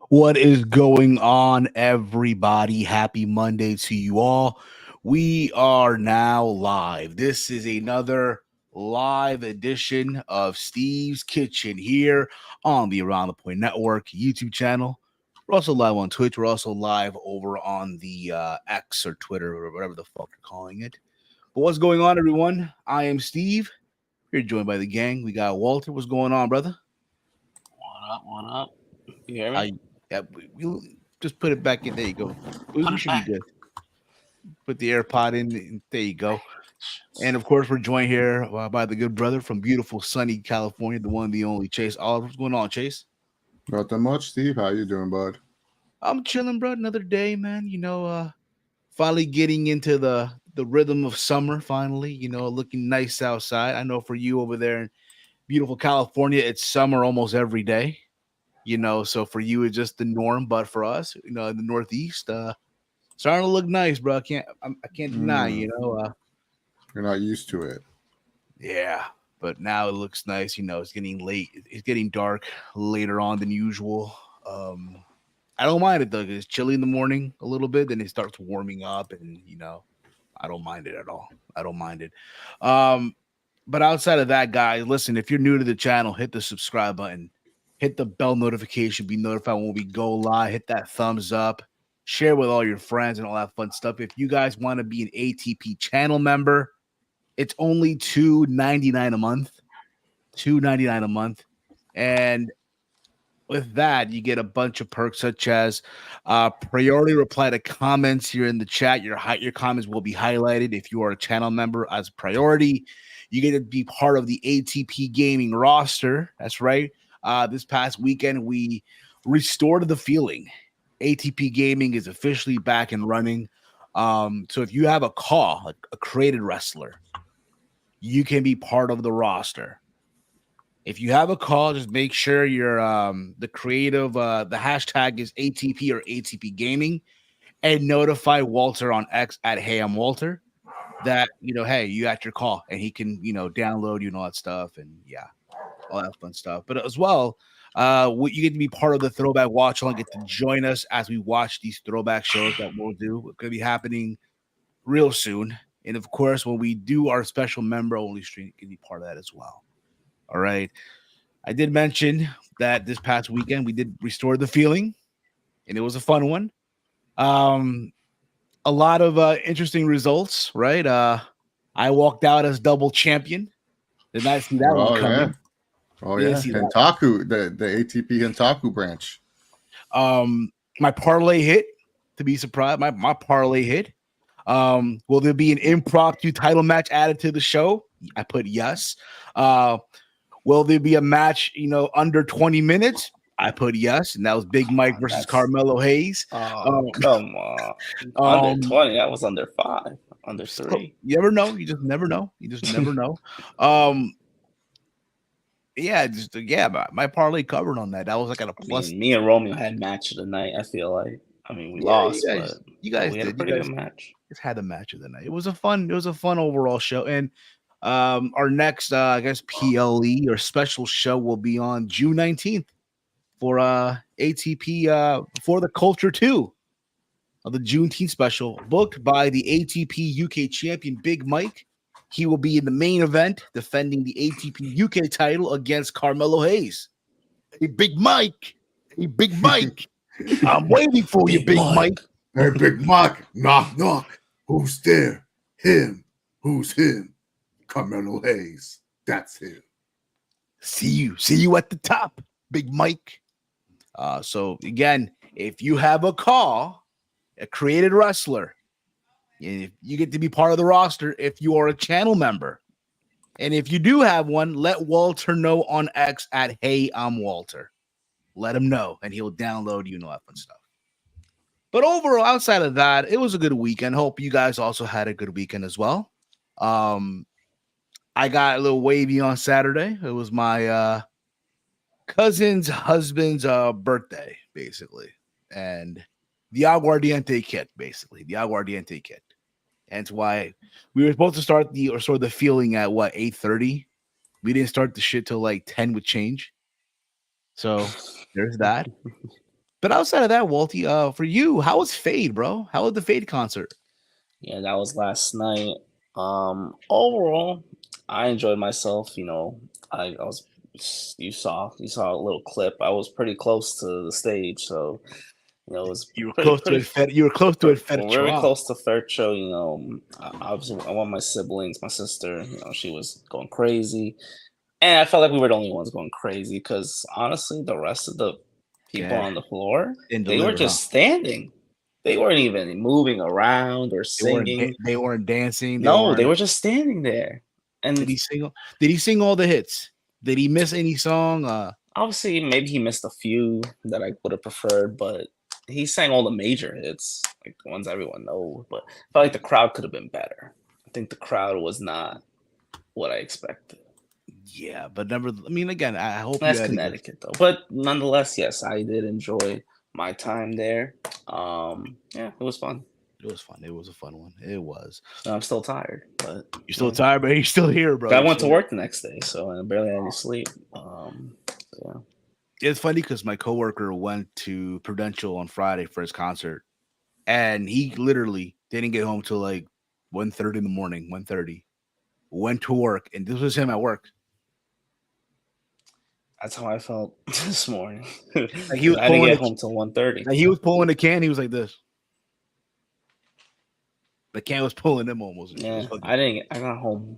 What is going on, everybody? Happy Monday to you all. We are now live. This is another live edition of Steve's Kitchen here on the Around the Point Network YouTube channel. We're also live on Twitch. We're also live over on the X or Twitter or whatever the fuck you're calling it. But what's going on, everyone? I am Steve. We're joined by the gang. We got Walter. What's going on, brother? What up? What up? You hear I me? yeah, we just put it back in. There you go. We Put it should be back. good. Put the AirPod in. There you go. And of course, we're joined here by the good brother from beautiful sunny California, the one, the only Chase Oliver. What's going on, Chase? Nothing much, Steve. How you doing, bud? I'm chilling, bro. Another day, man. Finally getting into the rhythm of summer. Finally, looking nice outside. I know for you over there in beautiful California, it's summer almost every day. So for you, it's just the norm. But for us, in the Northeast, starting to look nice, bro. I can't deny. You're not used to it. Yeah, but now it looks nice. It's getting late. It's getting dark later on than usual. I don't mind it though. 'Cause it's chilly in the morning a little bit, then it starts warming up, and I don't mind it at all. I don't mind it. But outside of that, guys, listen. If you're new to the channel, hit the subscribe button, hit the bell notification, be notified when we go live. Hit that thumbs up, share with all your friends and all that fun stuff. If you guys want to be an ATP channel member, it's only $2.99 a month. $2.99 a month. And with that, you get a bunch of perks such as priority reply to comments here in the chat. Your comments will be highlighted if you are a channel member as a priority. You get to be part of the ATP gaming roster. That's right. This past weekend, we restored the feeling. ATP gaming is officially back and running. So if you have a call, like a created wrestler, you can be part of the roster. If you have a call, just make sure you're the creative. The hashtag is ATP or ATP Gaming, and notify Walter on X at Hey I'm Walter that hey, you got your call, and he can download all that stuff, and yeah, all that fun stuff. But as well, you get to be part of the Throwback Watch and get to join us as we watch these throwback shows that we'll do. It's going to be happening real soon. And of course, when we do our special member only stream, you can be part of that as well. All right. I did mention that this past weekend we did restore the feeling, and it was a fun one. A lot of interesting results, right? I walked out as double champion. Did not see that one coming. Yeah. Oh yeah, Hentaku, the ATP Hentaku branch. My parlay hit. To be surprised, my parlay hit. Will there be an impromptu title match added to the show? I put yes. Will there be a match, under 20 minutes? I put yes, and that was Big Mike versus Carmelo Hayes. Oh, come on. Under 20, that was under 5, under 3. You never know. You just never know. You just never know. My parlay covered on that. That was like at a plus. Me and Romeo had match of the night, I feel like. We lost, but you guys we had did. a pretty good match. Just had the match of the night. It was a fun overall show. And our next I guess PLE or special show will be on June 19th for ATP for the Culture 2 of the Juneteenth special, booked by the ATP UK champion Big Mike. He will be in the main event defending the ATP UK title against Carmelo Hayes. Hey, Big Mike. Hey, Big Mike. I'm waiting for you, Big Mike. Hey, Big Mike. Knock, knock. Who's there? Him. Who's him? Carmelo Hayes. That's him. See you at the top, Big Mike. So again, if you have a call, a created wrestler, you get to be part of the roster if you are a channel member. And if you do have one, let Walter know on X at Hey I'm Walter. Let him know, and he'll download that fun stuff. But overall, outside of that, it was a good weekend. Hope you guys also had a good weekend as well. I got a little wavy on Saturday. It was my cousin's husband's birthday, basically. And the aguardiente kit, basically. The aguardiente kit. And it's why we were supposed to start the feeling at 8:30. We didn't start the shit till like 10 with change. So there's that. But outside of that, Walty, for you, how was Fade, bro? How was the Fade concert? Yeah, that was last night. Overall, I enjoyed myself. I was you saw a little clip. I was pretty close to the stage, so it was You were pretty close to pretty it. You were close to it. Fed very Toronto. close to Fercho. I want my siblings, my sister. She was going crazy, and I felt like we were the only ones going crazy because honestly, the rest of the people Yeah, on the floor, didn't they were deliver, huh? just standing. They weren't even moving around or They weren't. singing. They weren't dancing. They No, they weren't. were just standing there. Did And he sing? Did he sing all the hits? Did he miss any song? obviously, maybe he missed a few that I would have preferred, but he sang all the major hits, like the ones everyone knows. But I felt like the crowd could have been better. I think the crowd was not what I expected. Yeah, but never. I mean, again, I hope you That's had a good. Connecticut, though. But nonetheless, yes, I did enjoy my time there. Yeah, it was fun. It was fun. It was a fun one. It was. I'm still tired, but You're still tired, but you're still here, bro. I went to work the next day, so I barely had any sleep. Yeah. It's funny because my coworker went to Prudential on Friday for his concert, and he literally didn't get home till like 1:30 in the morning. 1:30. Went to work, and this was him at work. That's how I felt this morning. Like he was I didn't pulling get home till 1:30. Like he was pulling the can. He was like this. The can was pulling him almost. Yeah, I got home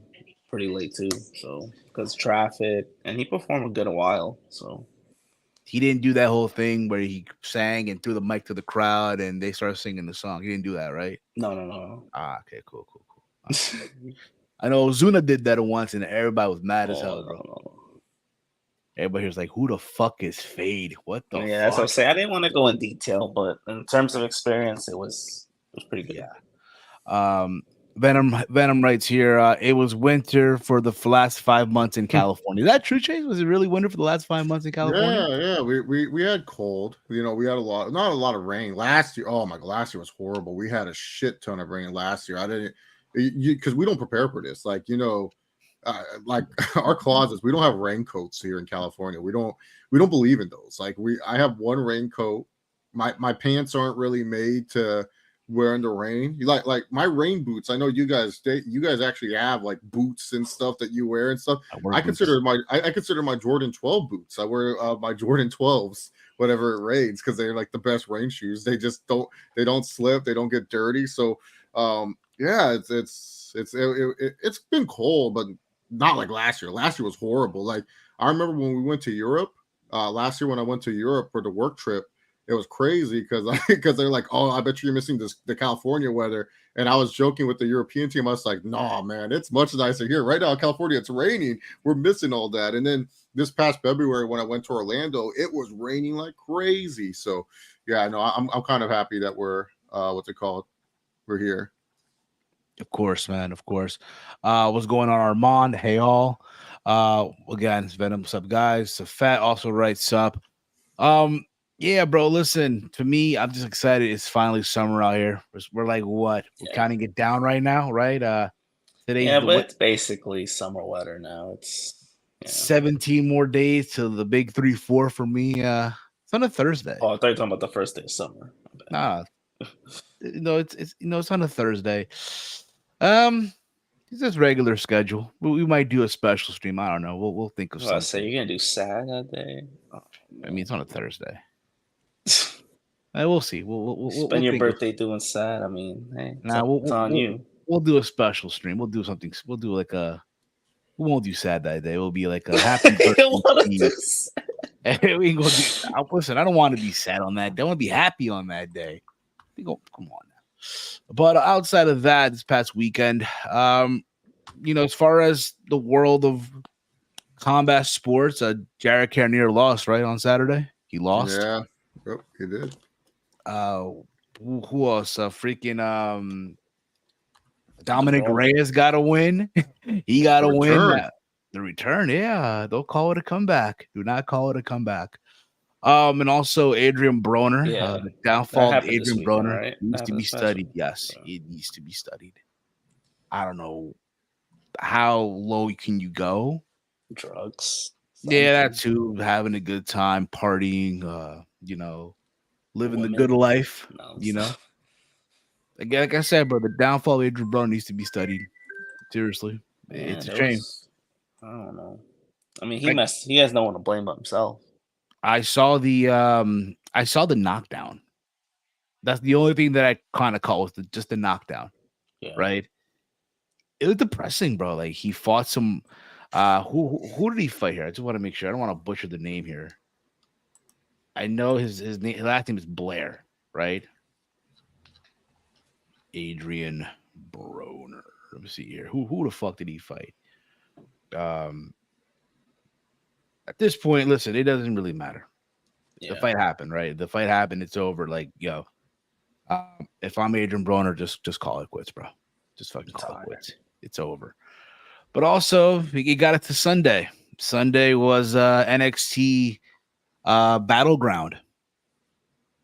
pretty late too, so because traffic, and he performed a good while. So he didn't do that whole thing where he sang and threw the mic to the crowd and they started singing the song. He didn't do that, right? No. Ah, okay, cool. I know Ozuna did that once and everybody was mad as hell, bro. No. Everybody was like, "Who the fuck is Fade? What the fuck?" That's what I'm saying. I didn't want to go in detail, but in terms of experience, it was pretty good. Yeah. Venom writes here, it was winter for the last 5 months in California. Is that true, Chase? Was it really winter for the last 5 months in California? Yeah. We had cold. We had not a lot of rain last year. Oh my god, last year was horrible. We had a shit ton of rain last year. I didn't because we don't prepare for this. Like like our closets, we don't have raincoats here in California. We don't believe in those. Like I have one raincoat. My pants aren't really made to wear in the rain. You like my rain boots. I know you guys actually have like boots and stuff that you wear and stuff. I consider my Jordan 12 boots. I wear my Jordan 12s whenever it rains because they're like the best rain shoes. They just don't slip, they don't get dirty. So yeah, it's been cold, but not like last year. Last year was horrible. Like I remember when we went to Europe last year when I went to Europe for the work trip. It was crazy because they're like, oh, I bet you're missing the California weather. And I was joking with the European team. I was like, no, man, it's much nicer here. Right now in California, it's raining. We're missing all that. And then this past February when I went to Orlando, it was raining like crazy. So yeah, no, I'm kind of happy that we're what's it called? We're here. Of course, man. Of course. What's going on, Armand? Hey, all. Again, it's Venom. What's up, guys? Safat also writes up. Yeah, bro. Listen, to me, I'm just excited. It's finally summer out here. We're like, what? We're counting it down right now, right? Today's but it's basically summer weather now. It's 17 more days till the big 3-4 for me. It's on a Thursday. Oh, I thought you were talking about the first day of summer. Nah, it's on a Thursday. It's just regular schedule. We might do a special stream. I don't know. We'll think of something. Say you're gonna do sad that day. Oh, I mean, it's on a Thursday. We'll see. We'll spend your birthday doing sad. I mean, hey, it's on you. We'll do a special stream. We'll do something. We'll do like a. We won't do sad that day. It'll be like a happy birthday. We can go do. Listen, I don't want to be sad on that day. I want to be happy on that day. Come on now. But outside of that, this past weekend, as far as the world of combat sports, Jared Cannonier lost right on Saturday. He lost. Yeah, yep, he did. Who else? Dominic Reyes got to win. He got to win. The return, yeah. Don't call it a comeback. Do not call it a comeback. And also Adrian Broner. The downfall of Adrian Broner right? needs to be studied. Yes, it needs to be studied. I don't know how low can you go. Drugs. Yeah, that too. Having a good time, partying. living the Women. good life. No, You know, like I said, bro, the downfall of Adrian Broner needs to be studied seriously. yeah, It's a there shame. was. I don't know. I mean, Like He has no one to blame but himself. I saw the knockdown. That's the only thing that I kind of caught was just the knockdown, Yeah. right? It was depressing, bro. Like he fought some. Who did he fight here? I just want to make sure. I don't want to butcher the name here. I know his last name is Blair, right? Adrian Broner. Let me see here. Who the fuck did he fight? Um, at this point, listen, it doesn't really matter. The Yeah. fight happened, right? The fight happened. It's over. Like, yo, if I'm Adrian Broner, just call it quits, bro. Just fucking call it quits. It's over. But also, he got it to Sunday. Sunday was NXT Battleground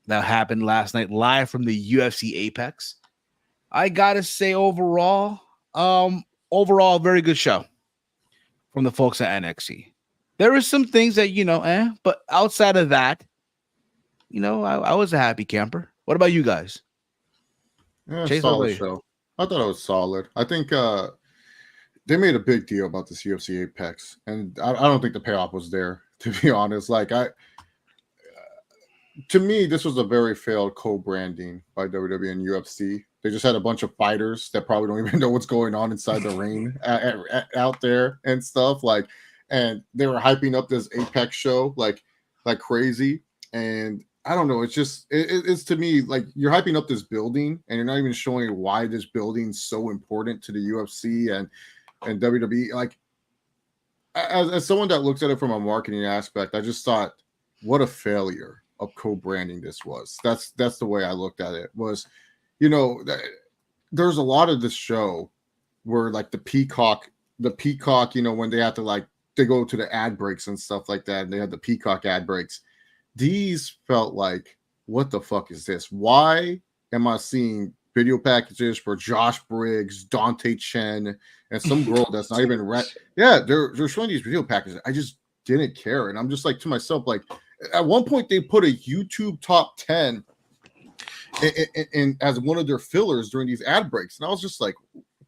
that happened last night live from the UFC Apex. I gotta say, overall, a very good show from the folks at NXT. There were some things that but outside of that, I was a happy camper. What about you guys? Yeah, Chase, solid show. I thought it was solid. I think they made a big deal about this UFC Apex, and I don't think the payoff was there. To be honest, to me, this was a very failed co-branding by WWE and UFC. They just had a bunch of fighters that probably don't even know what's going on inside the ring out there and stuff. And they were hyping up this Apex show like crazy. And I don't know. It's just it's to me like you're hyping up this building, and you're not even showing why this building's so important to the UFC and WWE. Like as someone that looks at it from a marketing aspect, I just thought, what a failure of co-branding this was. That's the way I looked at it. Was, there's a lot of this show where like the peacock, when they have to they go to the ad breaks and stuff like that, and they had the peacock ad breaks. These felt like, what the fuck is this? Why am I seeing video packages for Josh Briggs, Dante Chen, and some girl that's not even yeah, they're showing these video packages. I just didn't care. And I'm just like to myself, like, at one point they put a YouTube top 10 in as one of their fillers during these ad breaks. And I was just like,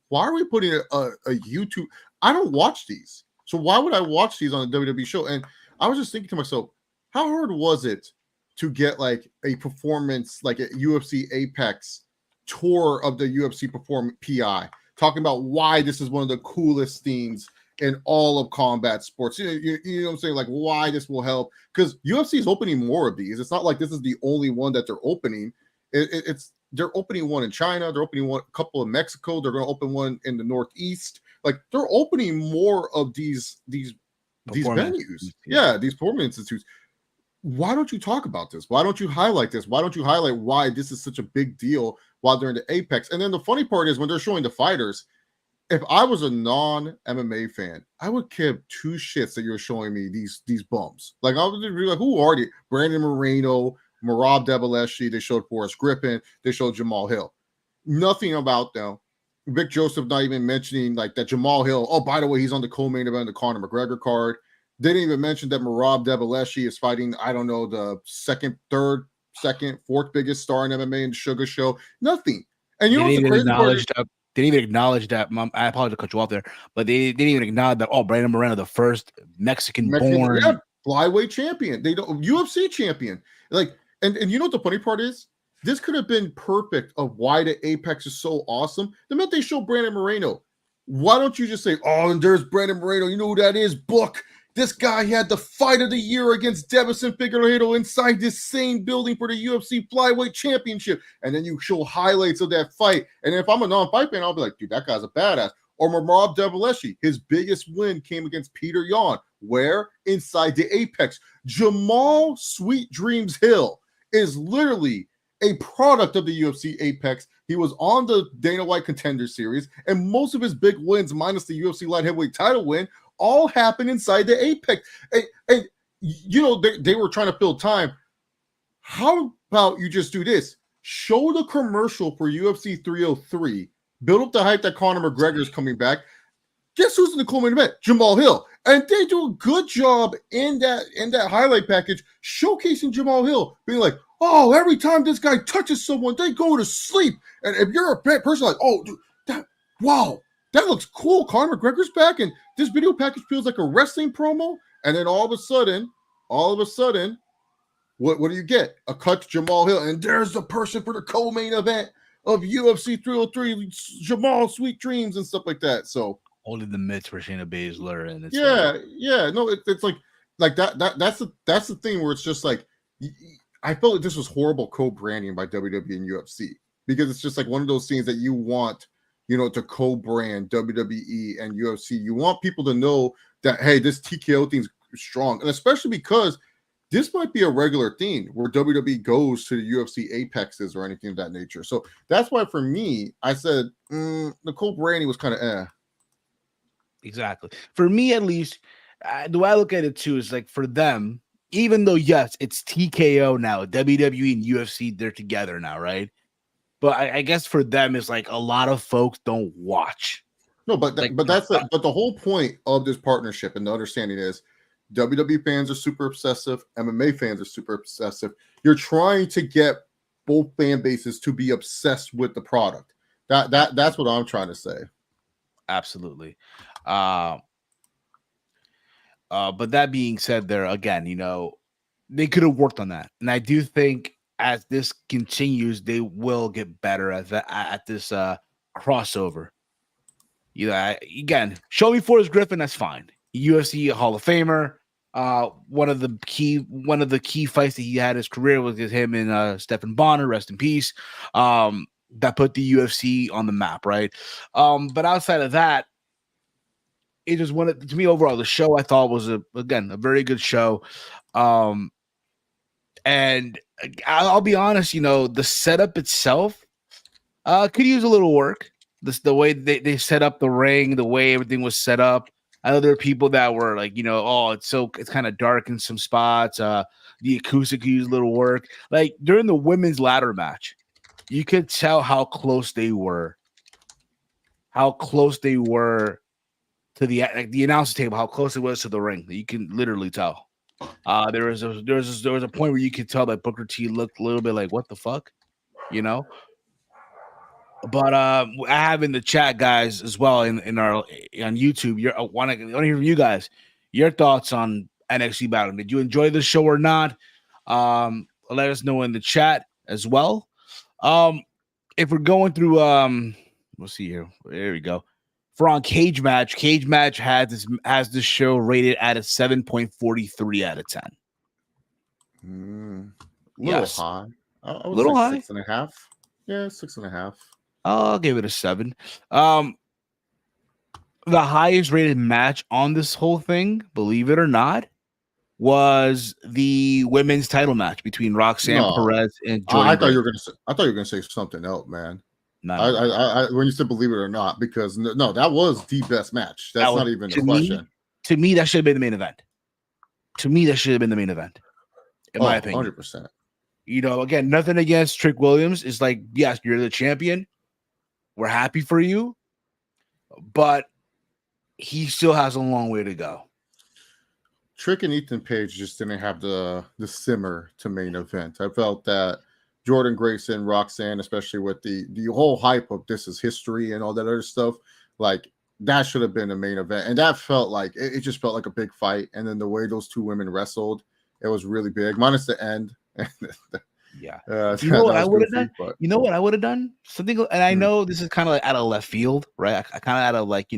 why are we putting a YouTube? I don't watch these. So why would I watch these on a WWE show? And I was just thinking to myself, how hard was it to get like a performance, like a UFC Apex tour of the UFC Perform PI, talking about why this is one of the coolest themes in all of combat sports. You know what I'm saying? Like why this will help, because UFC is opening more of these. It's not like this is the only one that they're opening. It's they're opening one in China. They're opening a couple in Mexico. They're going to open one in the Northeast. Like they're opening more of these venues. Yeah, these performance institutes. Why don't you talk about this? Why don't you highlight this? Why don't you highlight why this is such a big deal while they're in the Apex? And then the funny part is when they're showing the fighters, if I was a non-MMA fan, I would give two shits that you're showing me these bums. Like I would be like, who are they? Brandon Moreno, Merab Debeleshi, they showed Forrest Griffin, they showed Jamal Hill. Nothing about them. Vic Joseph not even mentioning like that Jamal Hill. Oh, by the way, he's on the co-main event, the Conor McGregor card. They didn't even mention that Merab Debeleshi is fighting, I don't know, the fourth biggest star in MMA in the Sugar Show. Nothing. And you know what's the crazy part is? They didn't even acknowledge that. I apologize to cut you off there, but they didn't even acknowledge that. Oh, Brandon Moreno, the first Mexican-born flyweight champion. They don't UFC champion. Like, and you know what the funny part is? This could have been perfect of why the Apex is so awesome. The minute they show Brandon Moreno, why don't you just say, oh, and there's Brandon Moreno. You know who that is? Book. This guy had the fight of the year against Deiveson Figueiredo inside this same building for the UFC Flyweight Championship. And then you show highlights of that fight. And if I'm a non-fight fan, I'll be like, dude, that guy's a badass. Or Merab Debeleshi, his biggest win came against Peter Yan. Where? Inside the Apex. Jamal Sweet Dreams Hill is literally a product of the UFC Apex. He was on the Dana White Contender Series, and most of his big wins, minus the UFC Light Heavyweight title win, all happened inside the Apex. And you know, they were trying to fill time. How about you just do this? Show the commercial for UFC 303. Build up the hype that Conor McGregor is coming back. Guess who's in the co-main event? Jamal Hill. And they do a good job in that highlight package showcasing Jamal Hill, being like, oh, every time this guy touches someone, they go to sleep. And if you're a person like, oh, dude, wow, that looks cool. Conor McGregor's back, and this video package feels like a wrestling promo. And then all of a sudden, what do you get? A cut to Jamal Hill, and there's the person for the co-main event of UFC 303, Jamal Sweet Dreams and stuff like that. So only the mitts for Shayna Baszler, and it's no, it's like that. That's the thing where it's just like I felt like this was horrible co-branding by WWE and UFC because it's just like one of those things that you want, to co-brand WWE and UFC. You want people to know that hey, this TKO thing's strong, and especially because this might be a regular thing where WWE goes to the UFC apexes or anything of that nature. So that's why for me, I said the co-branding was kind of Exactly. For me, at least, the way I look at it too is like for them, even though yes, it's TKO now, WWE and UFC, they're together now, right? But I guess for them, it's like a lot of folks don't watch. No, but the whole point of this partnership and the understanding is WWE fans are super obsessive, MMA fans are super obsessive. You're trying to get both fan bases to be obsessed with the product. That's what I'm trying to say. Absolutely. But that being said, there again, they could have worked on that, and I do think as this continues, they will get better at this crossover. Again, show me Forrest Griffin, that's fine. UFC Hall of Famer. One of the key fights that he had in his career was with him and Stephen Bonner, rest in peace. That put the UFC on the map, right? But outside of that, it just to me overall, the show I thought was a very good show. And I'll be honest, the setup itself could use a little work. The way they set up the ring, the way everything was set up. I know there are people that were like, it's kind of dark in some spots. The acoustic could use a little work. Like during the women's ladder match, you could tell how close they were. How close they were to the announcer table, how close it was to the ring. You can literally tell. There was a point where you could tell that Booker T looked a little bit like, what the fuck, But I have in the chat, guys, as well in our on YouTube. I want to hear from you guys your thoughts on NXT Battle. Did you enjoy the show or not? Let us know in the chat as well. If we're going through, we'll see here. There we go. For on Cage Match has this show rated at a 7.43 out of 10. Little high. A little high. 6.5. Yeah, 6.5. I'll give it a 7. The highest rated match on this whole thing, believe it or not, was the women's title match between Roxanne Perez and Jordynne. I thought you were gonna say something else, man. I when you said believe it or not, because no, that was the best match. That's not even a question. To me, that should have been the main event. In my opinion. 100%. Again, nothing against Trick Williams. It's like, yes, you're the champion. We're happy for you, but he still has a long way to go. Trick and Ethan Page just didn't have the simmer to main event. I felt that Jordynne Grace and Roxanne, especially with the whole hype of this is history and all that other stuff, like that should have been the main event. And that felt like it just felt like a big fight. And then the way those two women wrestled, it was really big, minus the end. Yeah. You know what I would have done? You know what I would have done? Something, and I know this is kind of like out of left field, right? I kind of out of like,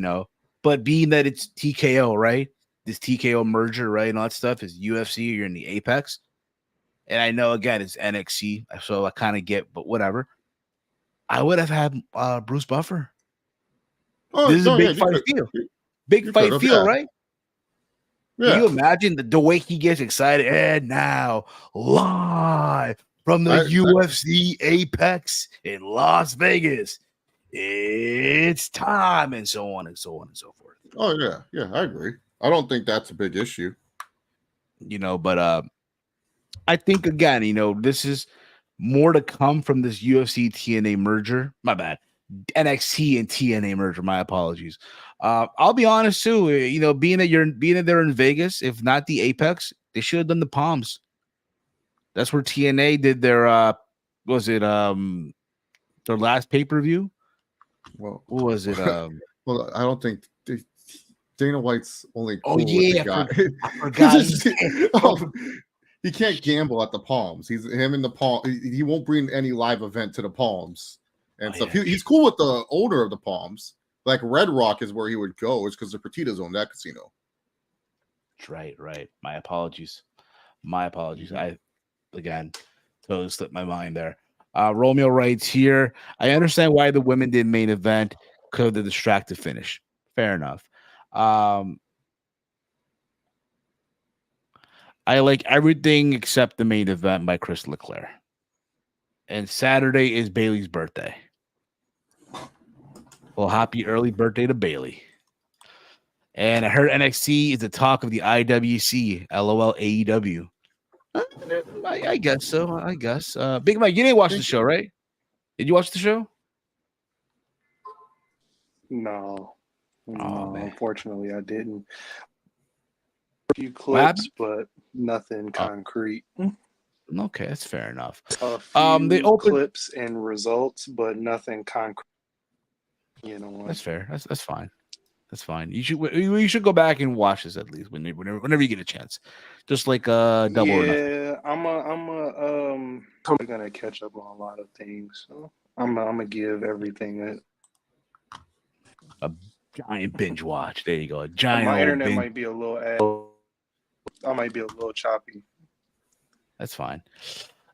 but being that it's TKO, right? This TKO merger, right? And all that stuff is UFC, you're in the Apex. And I know, again, it's NXT, so I kind of get, but whatever. I would have had Bruce Buffer. This is a big fight feel. Big fight feel, right? Yeah. Can you imagine the way he gets excited? And now, live from the UFC Apex in Las Vegas, it's time, and so on and so on and so forth. Oh, yeah. Yeah, I agree. I don't think that's a big issue. But I think, again, this is more to come from this UFC TNA merger. My bad. NXT and TNA merger. My apologies. I'll be honest too. Being that they're in Vegas, if not the Apex, they should have done the Palms. That's where TNA did their was it their last pay-per-view? Well, What was it? well, I don't think Dana White's only Oh cool with the yeah, guy. I forgot. He can't gamble at the Palms. He's him in the Palm. He won't bring any live event to the Palms and stuff. Yeah. He's cool with the owner of the Palms. Like Red Rock is where he would go. It's because the Fertitas own that casino. Right. My apologies. I again totally slipped my mind there. Romeo writes here. I understand why the women did main event because of the distracted finish. Fair enough. I like everything except the main event by Chris Leclerc. And Saturday is Bailey's birthday. Well, happy early birthday to Bailey. And I heard NXT is the talk of the IWC. LOL AEW. I guess so. I guess. Big Mike, you didn't watch the show, right? Did you watch the show? No, man. unfortunately, I didn't. A few clips, but nothing concrete. Okay, that's fair enough. A few they opened clips and results, but nothing concrete. That's fair. That's fine. That's fine. You should go back and watch this at least whenever you get a chance. Just like double or nothing. Yeah, I'm gonna catch up on a lot of things. So I'm gonna give everything a giant binge watch. There you go. A giant. My internet binge. might be a little. I might be a little choppy. That's fine.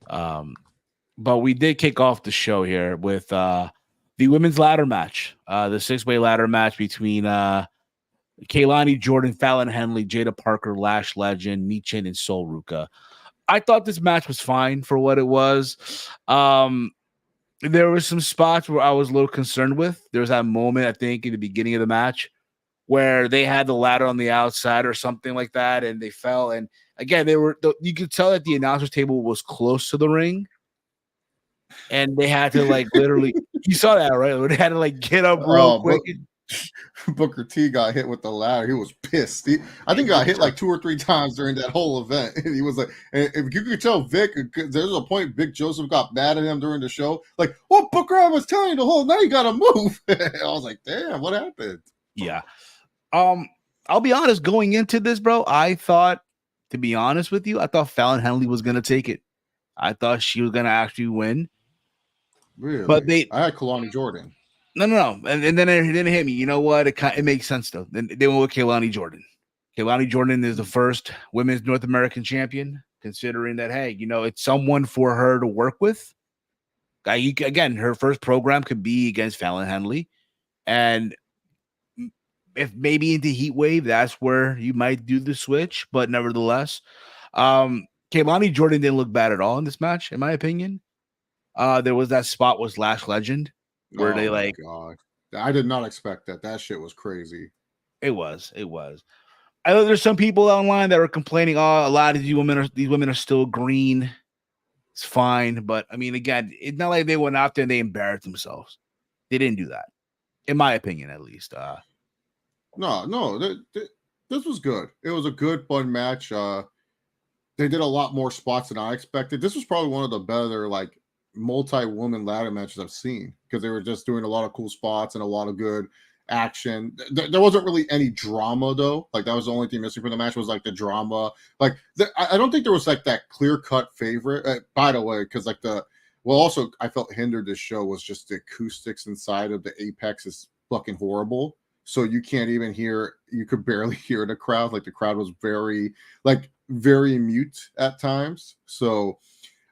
But we did kick off the show here with the women's ladder match, the 6-way ladder match between Kaylani, Jordynne, Fallon Henley, Jada Parker, Lash Legend, Michin, and Sol Ruka. I thought this match was fine for what it was. There were some spots where I was a little concerned with. There was that moment, I think, in the beginning of the match where they had the ladder on the outside or something like that, and they fell. And again, you could tell that the announcer's table was close to the ring. And they had to literally, you saw that, right? They had to get up real quick. Booker T got hit with the ladder. He was pissed. I think he got hit 2 or 3 times during that whole event. And he was like, and if you could tell Vic, there's a point Vic Joseph got mad at him during the show. Like, oh, Booker, I was telling you the whole night, you got to move. I was like, damn, what happened? Yeah. I'll be honest, going into this, bro, I thought, to be honest with you, I thought Fallon Henley was going to take it. I thought she was going to actually win. Really? But I had Kalani Jordynne. No. And then it didn't hit me. You know what? It makes sense, though. Then they went with Kaylani Jordynne. Kaylani Jordynne is the first women's North American champion, considering that, hey, it's someone for her to work with. Again, her first program could be against Fallon Henley. And if maybe into Heat Wave, that's where you might do the switch. But nevertheless, Kaylani Jordynne didn't look bad at all in this match, in my opinion. There was that spot with Lash Legend where they God. I did not expect that. That shit was crazy. It was. I know there's some people online that are complaining, a lot of these women are still green. It's fine. But I mean, again, it's not like they went out there and they embarrassed themselves. They didn't do that. In my opinion, at least. No, this was good. It was a good, fun match. They did a lot more spots than I expected. This was probably one of the better, multi-woman ladder matches I've seen because they were just doing a lot of cool spots and a lot of good action. There wasn't really any drama though. That was the only thing missing from the match was the drama. I don't think there was that clear-cut favorite. By the way, because also I felt hindered this show was just the acoustics inside of the Apex is fucking horrible. So you can't even hear. You could barely hear the crowd. The crowd was very very mute at times. So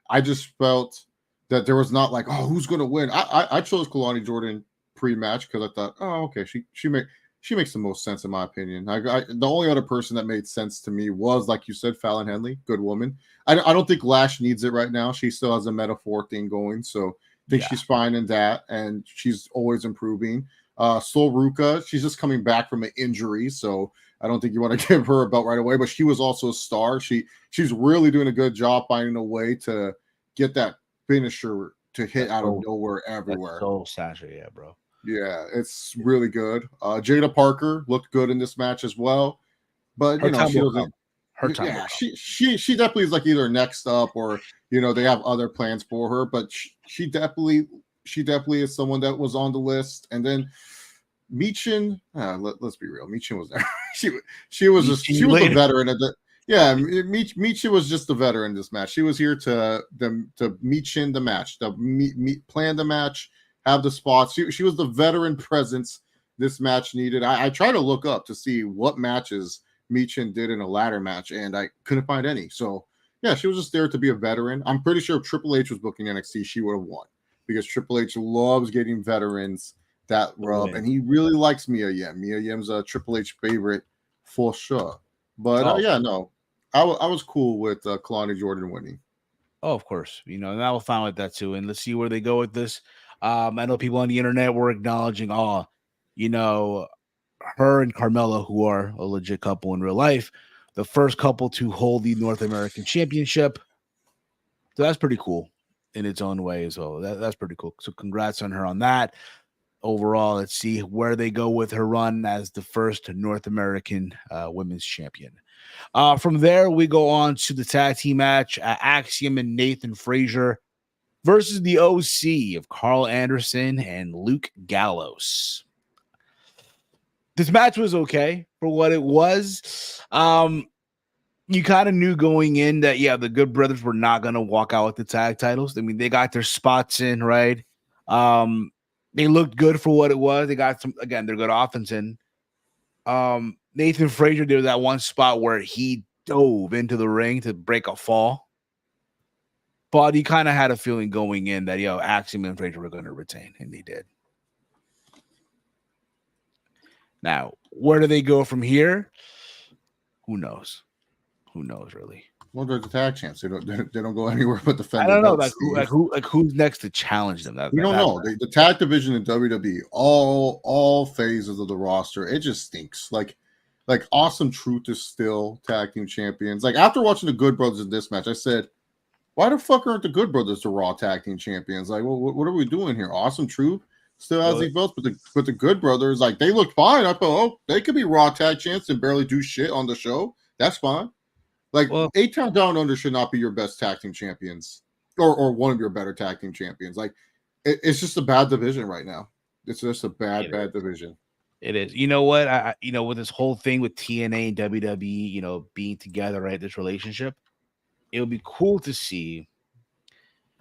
I just felt that there was not who's going to win. I chose Kalani Jordynne pre-match because I thought, oh, okay, she makes the most sense in my opinion. The only other person that made sense to me was, like you said, Fallon Henley, good woman. I don't think Lash needs it right now. She still has a metaphor thing going, so I think she's fine in that, and she's always improving. Sol Ruka, she's just coming back from an injury, so I don't think you want to give her a belt right away, but she was also a star. She's really doing a good job finding a way to get that finisher to hit out of nowhere everywhere. Soul Sasha, yeah, bro. Yeah, it's really good. Jada Parker looked good in this match as well, but she doesn't. Her time. Yeah, she definitely is like either next up or they have other plans for her, but she definitely is someone that was on the list. And then Michin, let's be real, Michin was there. she was the veteran at the. Yeah, Michin was just the veteran in this match. She was here to Michin the match, plan the match, have the spots. She was the veteran presence this match needed. I try to look up to see what matches Michin did in a ladder match, and I couldn't find any. So yeah, she was just there to be a veteran. I'm pretty sure if Triple H was booking NXT, she would have won because Triple H loves getting veterans that rub, and he really likes Mia Yim. Mia Yim's a Triple H favorite for sure. But yeah, no, I was cool with Kalani Jordynne winning. Oh, of course, and I will find with that too. And let's see where they go with this. I know people on the internet were acknowledging, her and Carmella, who are a legit couple in real life, the first couple to hold the North American Championship. So that's pretty cool in its own way as well. That's pretty cool. So congrats on her on that. Overall, let's see where they go with her run as the first North American women's champion. From there, we go on to the tag team match, Axiom and Nathan Frazier versus the OC of Carl Anderson and Luke Gallows. This match was okay for what it was. You kind of knew going in that, the Good Brothers were not going to walk out with the tag titles. I mean, they got their spots in, right? They looked good for what it was. They got they're good offense in. Nathan Frazier did that one spot where he dove into the ring to break a fall. But he kind of had a feeling going in that, Axiom and Frazier were going to retain, and they did. Now, where do they go from here? Who knows? Who knows, really? Well, they're the tag champs. They don't go anywhere but defend. I don't know. Who's next to challenge them? We don't know. The tag division in WWE, all phases of the roster, it just stinks. Like Awesome Truth is still tag team champions. Like after watching the Good Brothers in this match, I said, why the fuck aren't the Good Brothers the Raw tag team champions? Like, well, what are we doing here? Awesome Truth still has these belts, but the Good Brothers, like, they look fine. I thought, they could be Raw tag champs and barely do shit on the show. That's fine. Like, 8 Count Down Under should not be your best tag team champions or one of your better tag team champions. Like, it's just a bad division right now. It's just a bad division. It is. You know what? With this whole thing with TNA and WWE, being together, right? This relationship, it would be cool to see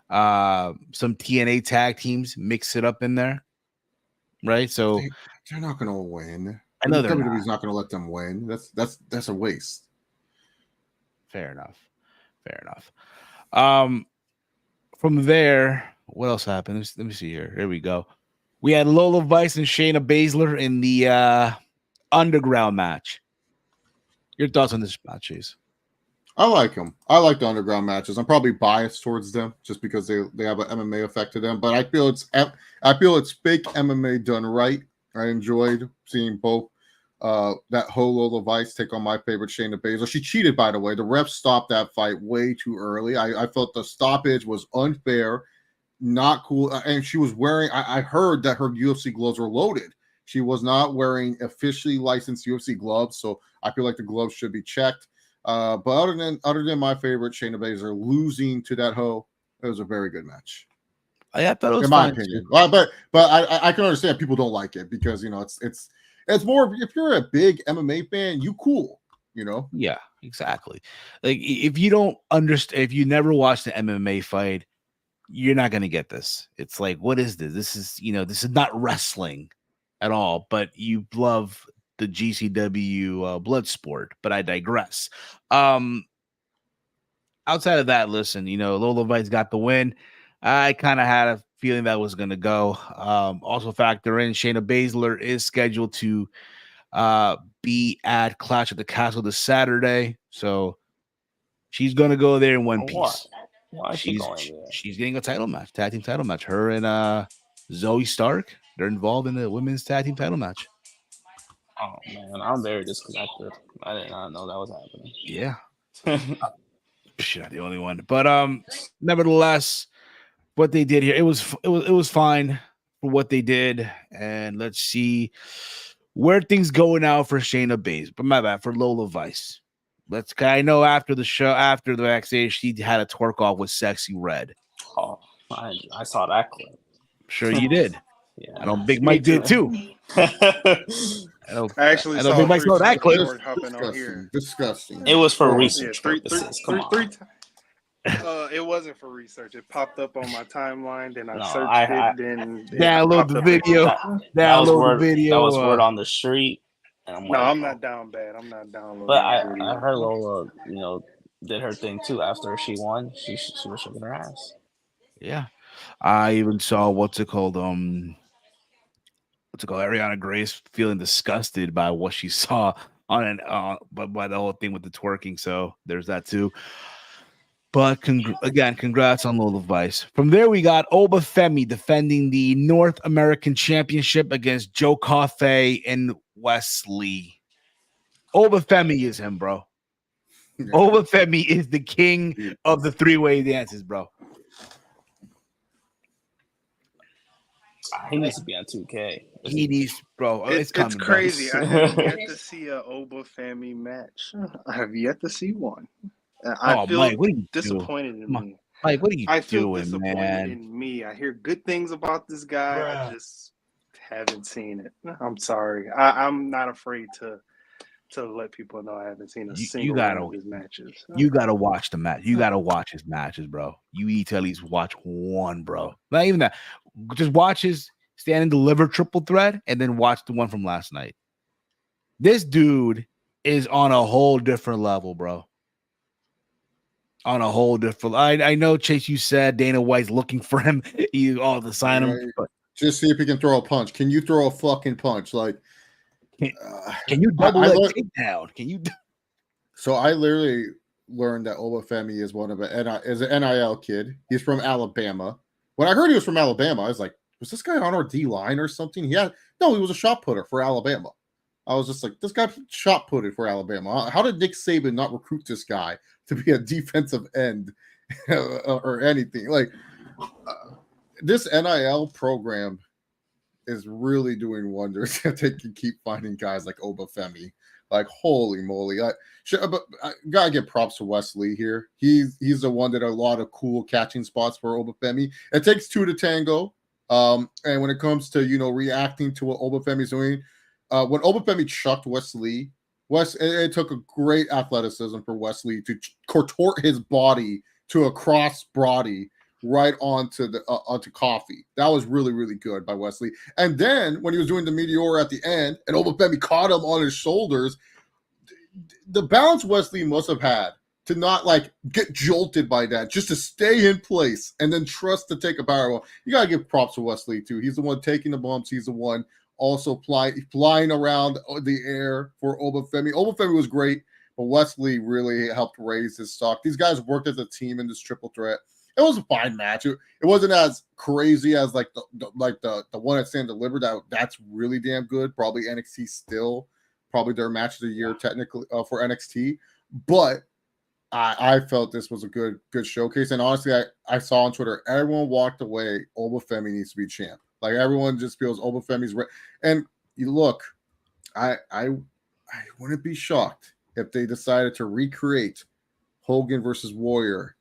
some TNA tag teams mix it up in there, right? So they're not going to win. I know WWE's not going to let them win. That's a waste. Fair enough. From there, what else happened? Let me see here. Here we go. We had Lola Vice and Shayna Baszler in the underground match. Your thoughts on this match, Chase? I like them. I like the underground matches. I'm probably biased towards them just because they have an MMA effect to them. But I feel it's fake MMA done right. I enjoyed seeing both that Lola Vice take on my favorite Shayna Baszler. She cheated, by the way. The ref stopped that fight way too early. I felt the stoppage was unfair, not cool. And she was wearing, I heard that her UFC gloves were loaded. She was not wearing officially licensed UFC gloves, so I feel like the gloves should be checked. But other than my favorite Shayna Baszler losing to that it was a very good match. I thought it was in my opinion. But I can understand people don't like it because it's more if you're a big MMA fan, you cool, Yeah, exactly. Like if you don't understand, if you never watched an MMA fight, you're not gonna get this. It's like, what is this? This is not wrestling at all, but you love the GCW blood sport. But I digress. Outside of that, listen, Lola Vice got the win. I kind of had a feeling that was going to go. Also factor in Shayna Baszler is scheduled to be at Clash at the Castle this Saturday. So she's going to go there in one piece. Why is she going there? She's getting a title match, tag team title match. Her and Zoe Stark, they're involved in the women's tag team title match. Oh, man, I'm very disconnected. I did not know that was happening. Yeah. She's not the only one. But nevertheless, what they did here, it was fine for what they did. And let's see where things go now for Shayna Baszler. But my bad, for Lola Vice. I know after the show, after the backstage, she had a twerk off with Sexy Red. Oh, I saw that clip. Sure, you did. Yeah. I know Big Me Mike did too. too. I actually know saw Big Mike three saw that times clip. before hopping on here. Disgusting. It was for Oh, research purposes. Come on. Three times. It wasn't for research. It popped up on my timeline, then I No, searched it, then it Download popped the up video. That was Download the word. video. That was word on the street. And I'm No, like, I'm not down bad. I'm not downloading But no video. I heard Lola, did her thing too after she won. She was shaking her ass. Yeah, I even saw what's it called? Ariana Grace feeling disgusted by what she saw on an by the whole thing with the twerking. So there's that too. But congrats on Lola Vice. From there, we got Oba Femi defending the North American Championship against Joe Coffey and Wesley. Oba Femi is him, bro. yeah. Oba Femi is the king of the three-way dances, bro. He needs to be on 2K. He needs, bro. It's coming. It's crazy. Bro. I have yet to see a Oba Femi match. I have yet to see one. I feel Mike, what are you disappointed in me. Mike, what are you I feel doing, disappointed man? in me. I hear good things about this guy. I just haven't seen it. I'm sorry. I'm not afraid to let people know I haven't seen a single one of his matches. You gotta watch the match. You gotta watch his matches, bro. You need to at least watch one, bro. Not even that. Just watch his stand and deliver triple threat, and then watch the one from last night. This dude is on a whole different level, bro. On a whole different. I know, Chase. You said Dana White's looking for him. To sign him. But just see if he can throw a punch. Can you throw a fucking punch? Like, can you double leg takedown? Can you? So I literally learned that Oba Femi is is an NIL kid. He's from Alabama. When I heard he was from Alabama, I was like, was this guy on our D line or something? He was a shot putter for Alabama. I was just like, this guy shot putted for Alabama. How did Nick Saban not recruit this guy to be a defensive end or anything? Like, this NIL program is really doing wonders if they can keep finding guys like Oba Femi. Like, holy moly. But I gotta give props to Wesley here. He's the one that a lot of cool catching spots for Oba Femi. It takes two to tango. And when it comes to, reacting to what Oba Femi's doing, when Oba Femi chucked Wesley, it took a great athleticism for Wesley to contort his body to a cross body right onto Coffey. That was really, really good by Wesley. And then when he was doing the Meteor at the end, and Oba Femi caught him on his shoulders, the balance Wesley must have had to not get jolted by that, just to stay in place and then trust to take a barrel. You gotta give props to Wesley too. He's the one taking the bumps. He's the one also flying around the air for Oba Femi. Oba Femi was great, but Wesley really helped raise his stock. These guys worked as a team in this triple threat. It was a fine match. It wasn't as crazy as the one at Stand Delivered. That's really damn good. Probably NXT still, probably their match of the year technically for NXT. But I felt this was a good showcase. And honestly, I saw on Twitter, everyone walked away. Oba Femi needs to be champ. Like, everyone just feels Oba Femi's right. And you look, I wouldn't be shocked if they decided to recreate Hogan versus Warrior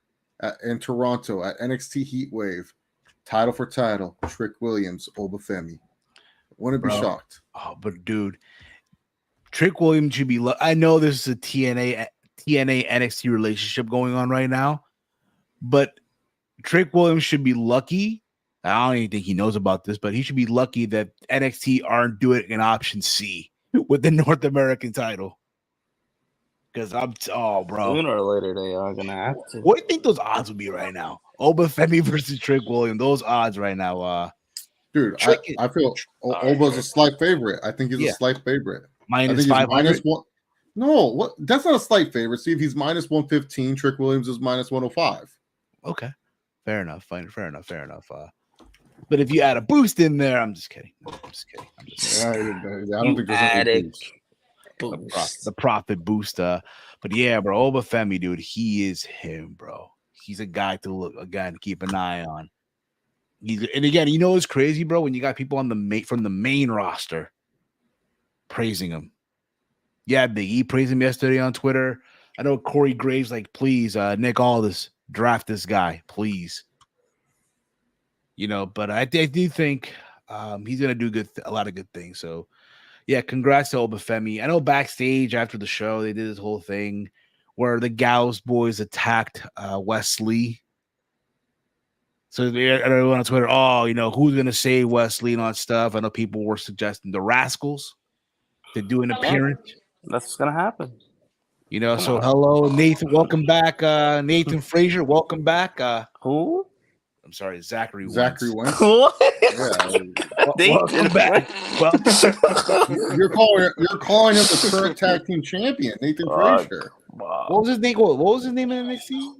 in Toronto at NXT Heatwave, title for title, Trick Williams, Oba Femi. Wouldn't be shocked. Oh, but dude, Trick Williams should be. I know this is a TNA NXT relationship going on right now, but Trick Williams should be lucky. I don't even think he knows about this, but he should be lucky that NXT aren't doing an option C with the North American title. Because bro. Sooner or later they are gonna have to. What do you think those odds would be right now? Oba Femi versus Trick Williams. Those odds right now, dude. I feel Oba's a slight favorite. I think he's a slight favorite. Minus 500. -1. No, what? That's not a slight favorite. See, if he's minus 115, Trick Williams is minus 105. Okay, fair enough. Fair enough. But if you add a boost in there, I'm just kidding. I don't think there's any boost. The profit booster. But yeah, bro, Oba Femi, dude, he is him, bro. He's a guy to keep an eye on. And again, it's crazy, bro, when you got people on from the main roster praising him. Yeah, Big E praised him yesterday on Twitter. I know Corey Graves like, please, Nick Aldis, draft this guy, please. But I do think he's gonna do a lot of good things. So yeah, congrats to Obafemi. I know backstage after the show they did this whole thing where the Gals boys attacked Wesley. So everyone on Twitter, who's gonna save Wesley and all that stuff? I know people were suggesting the Rascals to do an appearance. That's what's gonna happen. So hello, Nathan. Welcome back, Nathan Frazier. Welcome back. Who? I'm sorry, Zachary Wentz. What? Welcome back. Well, you're calling him the current tag team champion, Nathan Frazier. Wow. What was his name? What was his name in NXT?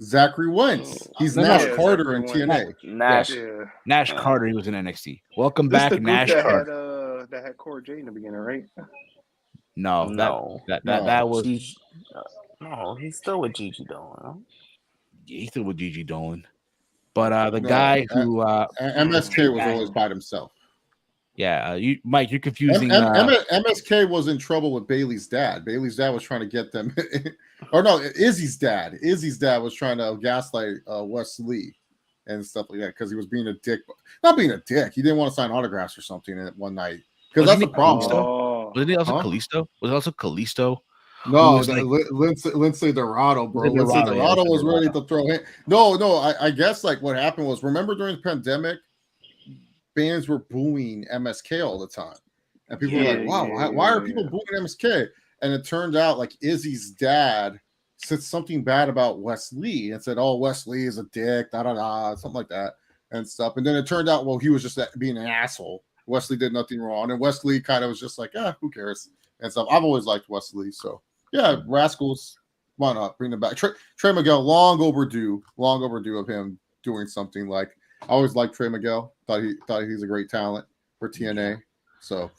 Zachary Wentz. He's Nash Carter in TNA. Nash Carter. He was in NXT. Welcome back, Nash Carter. That had Cora Jade in the beginning, right? No. That was. No, he's still with Gigi Dolan. Yeah, he's still with Gigi Dolan. But the guy who MSK was always by himself. Yeah, Mike, you're confusing. MSK was in trouble with Bailey's dad. Bailey's dad was trying to get them, or no, Izzy's dad. Izzy's dad was trying to gaslight Wes Lee and stuff like that because he was being a dick. Not being a dick. He didn't want to sign autographs or something one night because that's the problem. Was it also Kalisto? Was it also Kalisto? No, Lindsay Dorado, bro. Lindsay Dorado was ready to throw him. No. I guess like what happened was, remember during the pandemic, fans were booing MSK all the time, and people were like, "Wow, why are people booing MSK?" And it turned out like Izzy's dad said something bad about Wes Lee and said, "Oh, Wes Lee is a dick," something like that and stuff. And then it turned out, well, he was just being an asshole. Wesley did nothing wrong, and Wesley kind of was just like, who cares and stuff. I've always liked Wesley, so yeah, Rascals, why not bring them back? Trey Miguel, long overdue of him doing something like. I always liked Trey Miguel. Thought he's a great talent for TNA. So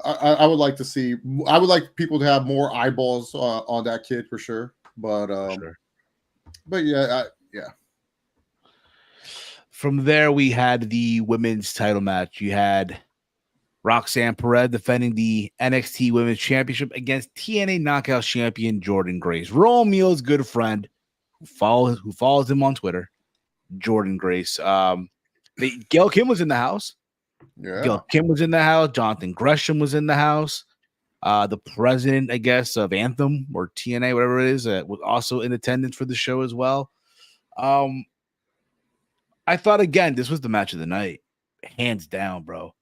I would like to see. I would like people to have more eyeballs on that kid for sure. But but yeah. From there, we had the women's title match. You had Roxanne Perez defending the NXT Women's Championship against TNA Knockout Champion Jordynne Grace. Romeo's good friend who follows him on Twitter. Jordynne Grace. Gail Kim was in the house. Yeah. Gail Kim was in the house. Jonathan Gresham was in the house. The president, I guess, of Anthem or TNA, whatever it is, was also in attendance for the show as well. I thought, again, this was the match of the night. Hands down, bro.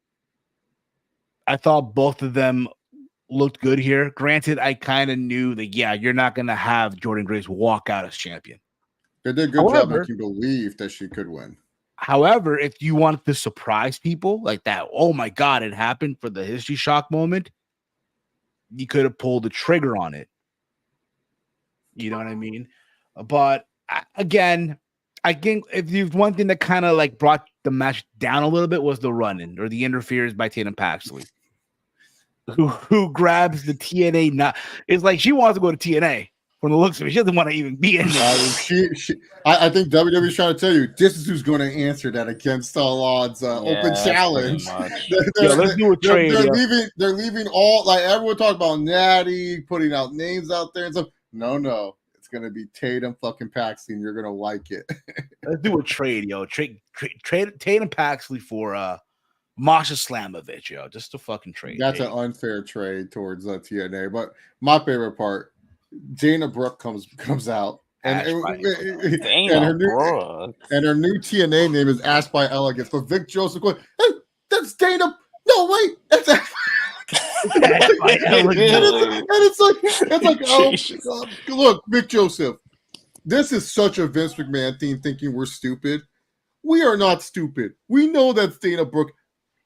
I thought both of them looked good here. Granted, I kind of knew that, you're not going to have Jordynne Grace walk out as champion. They did a good job making you believe that she could win. However, if you want to surprise people like that, oh my God, it happened for the history shock moment, you could have pulled the trigger on it. You know what I mean? But again, I think if one thing that kind of like brought the match down a little bit was the run-in or the interference by Tatum Paxley, who grabs the TNA. It's like she wants to go to TNA. From the looks of it, she doesn't want to even be in there. I think WWE is trying to tell you this is who's going to answer that against all odds open challenge. Let's do a trade. They're leaving all, like everyone talked about Natty putting out names out there and stuff. No, it's going to be Tatum fucking Paxley, and you're going to like it. Let's do a trade, yo. Trade Tatum Paxley for Masha Slamovich, yo. Just a fucking trade. That's an unfair trade towards TNA. But my favorite part. Dana Brooke comes out, and her new TNA name is Ash by Elegance. But Vic Joseph going, hey, that's Dana. No, wait, that's Ash by Elegance. It's like, oh, look, Vic Joseph. This is such a Vince McMahon thing, thinking we're stupid. We are not stupid. We know that's Dana Brooke.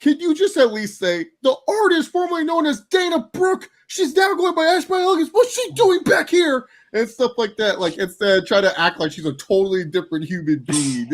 Can you just at least say the artist formerly known as Dana Brooke? She's now going by Ash by Elegance. What's she doing back here? And stuff like that. Like instead, try to act like she's a totally different human being.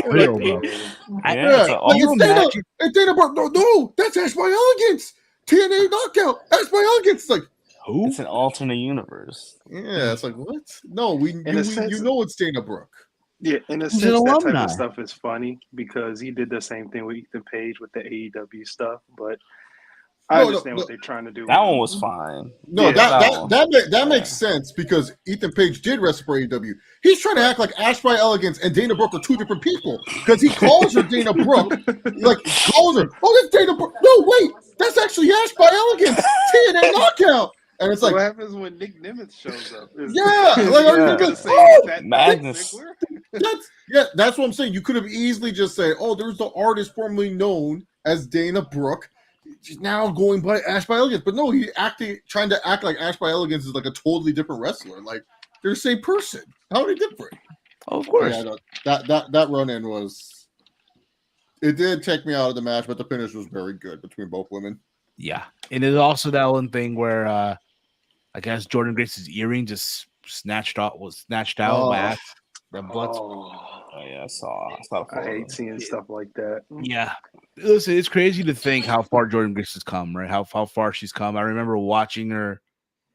Real, bro. It's Dana Brooke. No, that's Ash by Elegance. TNA Knockout. Ash by Elegance. It's like who? It's an alternate universe. Yeah, it's like what? No, you know it's Dana Brooke. Yeah, in a sense, that type of stuff is funny because he did the same thing with Ethan Page with the AEW stuff. But I understand what they're trying to do. That one was fine. No, Yeah. that makes sense because Ethan Page did wrestle for AEW. He's trying to act like Ash by Elegance and Dana Brooke are two different people because he calls her Dana Brooke, like calls her, oh, that's Dana Brooke. No, wait, that's actually Ash by Elegance. TNA knockout. And it's So like, what happens when Nick Nimitz shows up? Are you gonna say that madness? That's what I'm saying. You could have easily just said, oh, there's the artist formerly known as Dana Brooke. She's now going by Ash by Elegance. But no, trying to act like Ash by Elegance is like a totally different wrestler. Like they're the same person. How are they different? Oh, of course. Yeah, that run-in was, it did take me out of the match, but the finish was very good between both women. Yeah. And there's also that one thing where I guess Jordynne Grace's earring just snatched out. Oh, yeah, I saw. I hate seeing stuff like that. Yeah. Listen, it's crazy to think how far Jordynne Grace has come, right? How far she's come. I remember watching her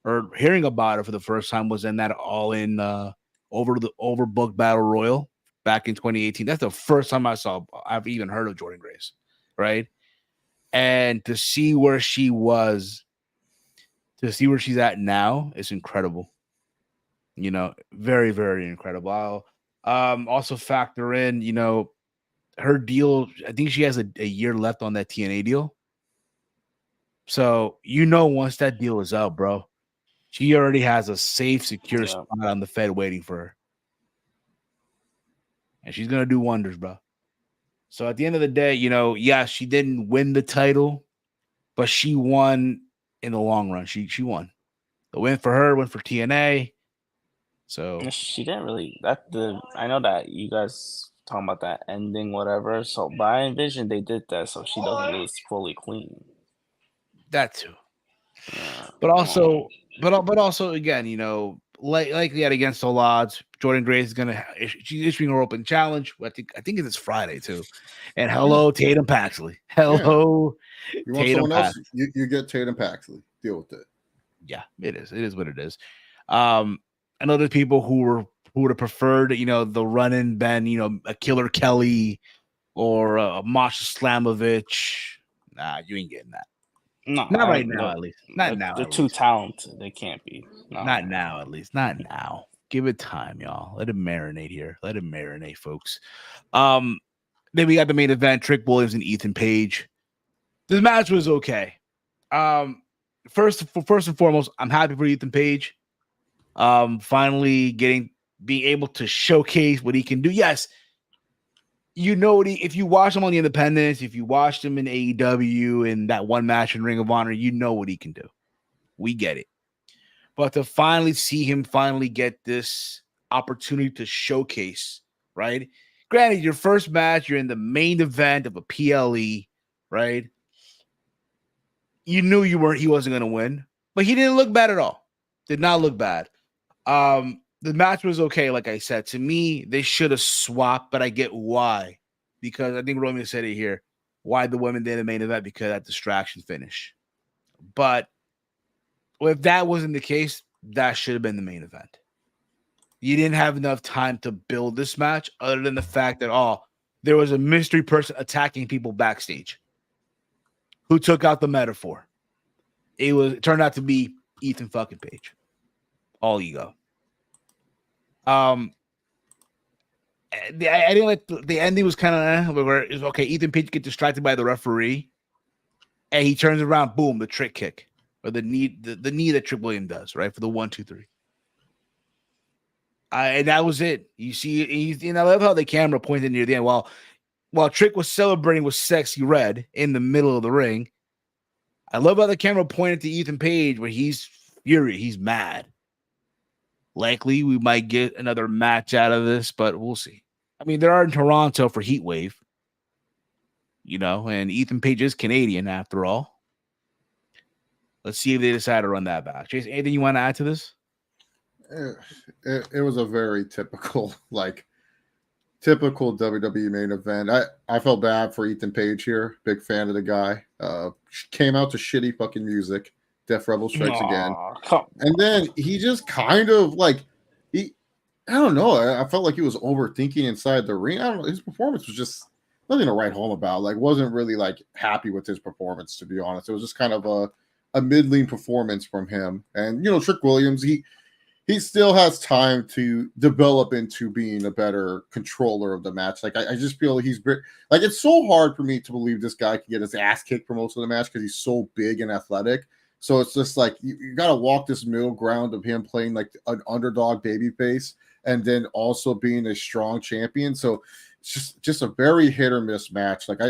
or hearing about her for the first time was in that all-in overbooked Battle Royal back in 2018. That's the first time I've even heard of Jordynne Grace, right? And to see where she was, to see where she's at now, is incredible. You know, very, very incredible. I'll also factor in, you know, her deal. I think she has a year left on that TNA deal. So, you know, once that deal is out, bro, she already has a safe, secure spot on the Fed waiting for her. And she's going to do wonders, bro. So at the end of the day, you know, yeah, she didn't win the title, but she won in the long run. She won. The win for her, win for TNA. So she didn't really. I know that you guys talking about that ending, whatever. So, but I envision they did that so she doesn't lose fully clean. That too. Yeah. But also, again, you know, likely at against all odds, Jordynne Grace is she's issuing her open challenge. I think it's Friday too. And hello, Tatum Paxley. Hello, you want Tatum someone else? You get Tatum Paxley. Deal with it. Yeah, it is. It is what it is. I know there's people who would have preferred, you know, the run-in been, you know, a Killer Kelly or a Masha Slamovich. Nah, you ain't getting that. No, not right now, at least. Not now. They're too talented. They can't be. No. Not now, at least. Not now. Give it time, y'all. Let it marinate here. Let it marinate, folks. Then we got the main event: Trick Williams and Ethan Page. This match was okay. First and foremost, I'm happy for Ethan Page. Finally being able to showcase what he can do. Yes, you know if you watch him on the Independents, if you watched him in AEW in that one match in Ring of Honor, you know what he can do. We get it. But to finally see him get this opportunity to showcase, right? Granted, your first match, you're in the main event of a PLE, right? You knew he wasn't going to win, but he didn't look bad at all. Did not look bad. The match was okay, like I said. To me, they should have swapped, but I get why. Because I think Roman said it here. Why the women did the main event? Because that distraction finish. But if that wasn't the case, that should have been the main event. You didn't have enough time to build this match other than the fact that, there was a mystery person attacking people backstage who took out the metaphor. It turned out to be Ethan fucking Page. All ego. I didn't like the ending was kind of where it's okay. Ethan Page gets distracted by the referee, and he turns around, boom, the trick kick or the knee that Trick Williams does, right, for the 1, 2, 3. And that was it. You see, and I love how the camera pointed near the end. While Trick was celebrating with Sexy Red in the middle of the ring, I love how the camera pointed to Ethan Page where he's furious, he's mad. Likely, we might get another match out of this, but we'll see. I mean, they are in Toronto for Heat Wave, you know, and Ethan Page is Canadian after all. Let's see if they decide to run that back. Chase, anything you want to add to this? It was a very typical WWE main event. I felt bad for Ethan Page here. Big fan of the guy. Came out to shitty fucking music. Def Rebel strikes again. And then he just kind of I don't know. I felt like he was overthinking inside the ring. I don't know. His performance was just nothing to write home about. Like, wasn't really like happy with his performance, to be honest. It was just kind of a middling performance from him. And Trick Williams, he still has time to develop into being a better controller of the match. Like, I just feel like it's so hard for me to believe this guy can get his ass kicked for most of the match because he's so big and athletic. So it's just like you got to walk this middle ground of him playing like an underdog babyface and then also being a strong champion. So it's just a very hit or miss match. Like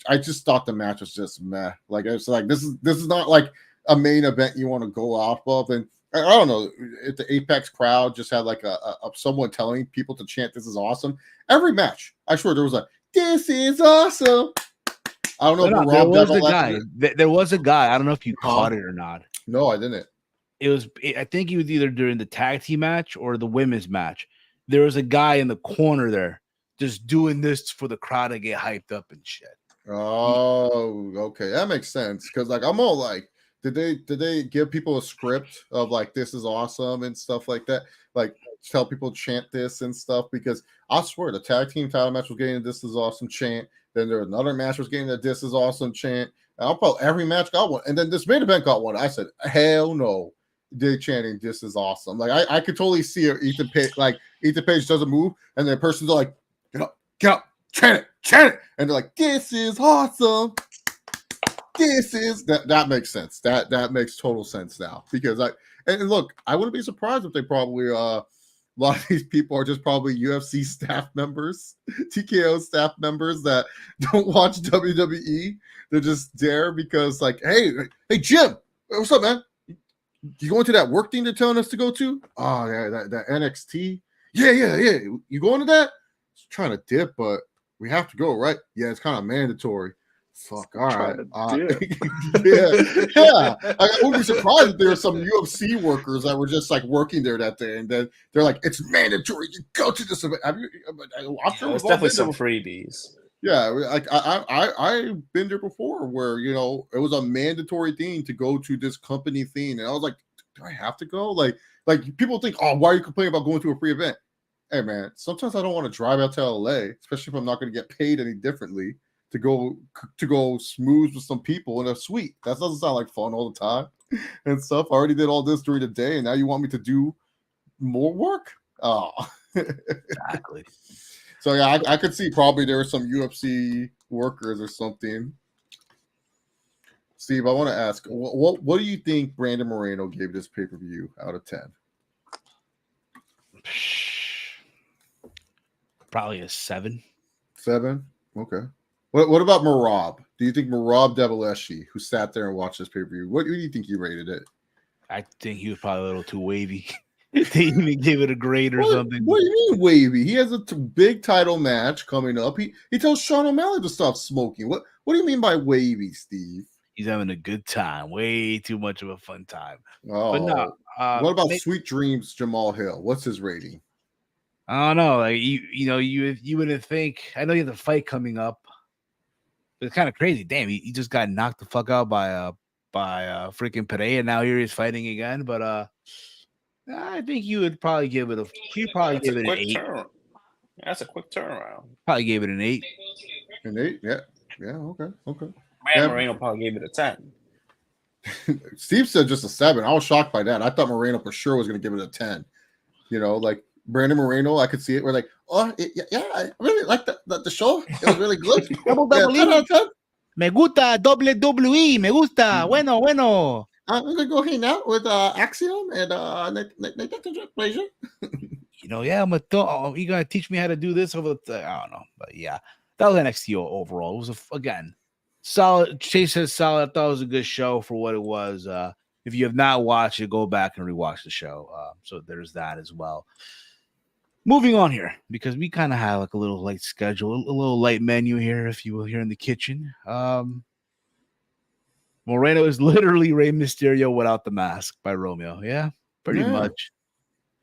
I just thought the match was just meh. Like it's like this is not like a main event you want to go off of. And I don't know if the Apex crowd just had like a someone telling people to chant "This is awesome" every match. I swear there was like "This is awesome." I don't know. There was a guy. There was a guy. I don't know if you caught it or not. No, I didn't. I think he was either during the tag team match or the women's match. There was a guy in the corner there just doing this for the crowd to get hyped up and shit. Oh, okay, that makes sense. Because like I'm all like, did they give people a script of like "This is awesome" and stuff like that? Like tell people to chant this and stuff? Because I swear the tag team title match was getting a "This is awesome" chant. Then there was another match was getting a "This is awesome" chant. And I'll probably every match got one. And then this main event got one. I said, hell no. They're chanting "This is awesome." Like I could totally see Ethan Page doesn't move, and the person's like, get up, chant it. And they're like, "This is awesome." This is that makes sense. That makes total sense now. Because and look, I wouldn't be surprised if they probably a lot of these people are just probably UFC staff members, TKO staff members that don't watch WWE. They're just there because like, hey Jim, what's up, man? You going to that work thing they're telling us to go to? Oh yeah, that NXT. Yeah. You going to that? Just trying to dip, but we have to go, right? Yeah, it's kind of mandatory. Fuck, all right. Yeah. I wouldn't be surprised if there were some UFC workers that were just like working there that day, and then they're like, "It's mandatory. You go to this event." Have you? There's definitely some freebies. Yeah, like I've been there before, where it was a mandatory thing to go to this company thing, and I was like, "Do I have to go?" Like people think, "Oh, why are you complaining about going to a free event?" Hey, man, sometimes I don't want to drive out to LA, especially if I'm not going to get paid any differently. To go smooth with some people in a suite. That doesn't sound like fun all the time and stuff. I already did all this during the day, and now you want me to do more work? Oh, exactly. So yeah, I could see probably there were some UFC workers or something. Steve, I want to ask, what do you think Brandon Moreno gave this pay-per-view out of 10? Probably a 7. 7? Okay. What about Marab? Do you think Marab Develeshi, who sat there and watched this pay-per-view, what do you think he rated it? I think he was probably a little too wavy. They even give it a grade or something. What do you mean wavy? He has a big title match coming up. He tells Sean O'Malley to stop smoking. What do you mean by wavy, Steve? He's having a good time. Way too much of a fun time. Oh, but no. What about Sweet Dreams Jamal Hill? What's his rating? I don't know. Like you wouldn't think. I know you have the fight coming up. It's kind of crazy. Damn, he just got knocked the fuck out by freaking Perez, and now here he's fighting again. But I think you would probably give it an 8. That's a quick turnaround. Probably gave it an 8. An 8? Yeah. Okay. Brandon Moreno probably gave it a 10. Steve said just a 7. I was shocked by that. I thought Moreno for sure was going to give it a 10. Like Brandon Moreno, I could see it. We're like, I really like the show. It was really good. 10 out of 10. Me gusta WWE. Me gusta. Bueno. I'm gonna go hang out with Axiom and Nathan Pleasure. I'm you gonna teach me how to do this over the? I don't know, but yeah, that was NXT overall. It was again solid. Chase says solid. I thought it was a good show for what it was. If you have not watched it, go back and rewatch the show. So there's that as well. Moving on here, because we kind of have like a little light schedule, a little light menu here, if you will, here in the kitchen. Moreno is literally Rey Mysterio without the mask by Romeo. Yeah, pretty much.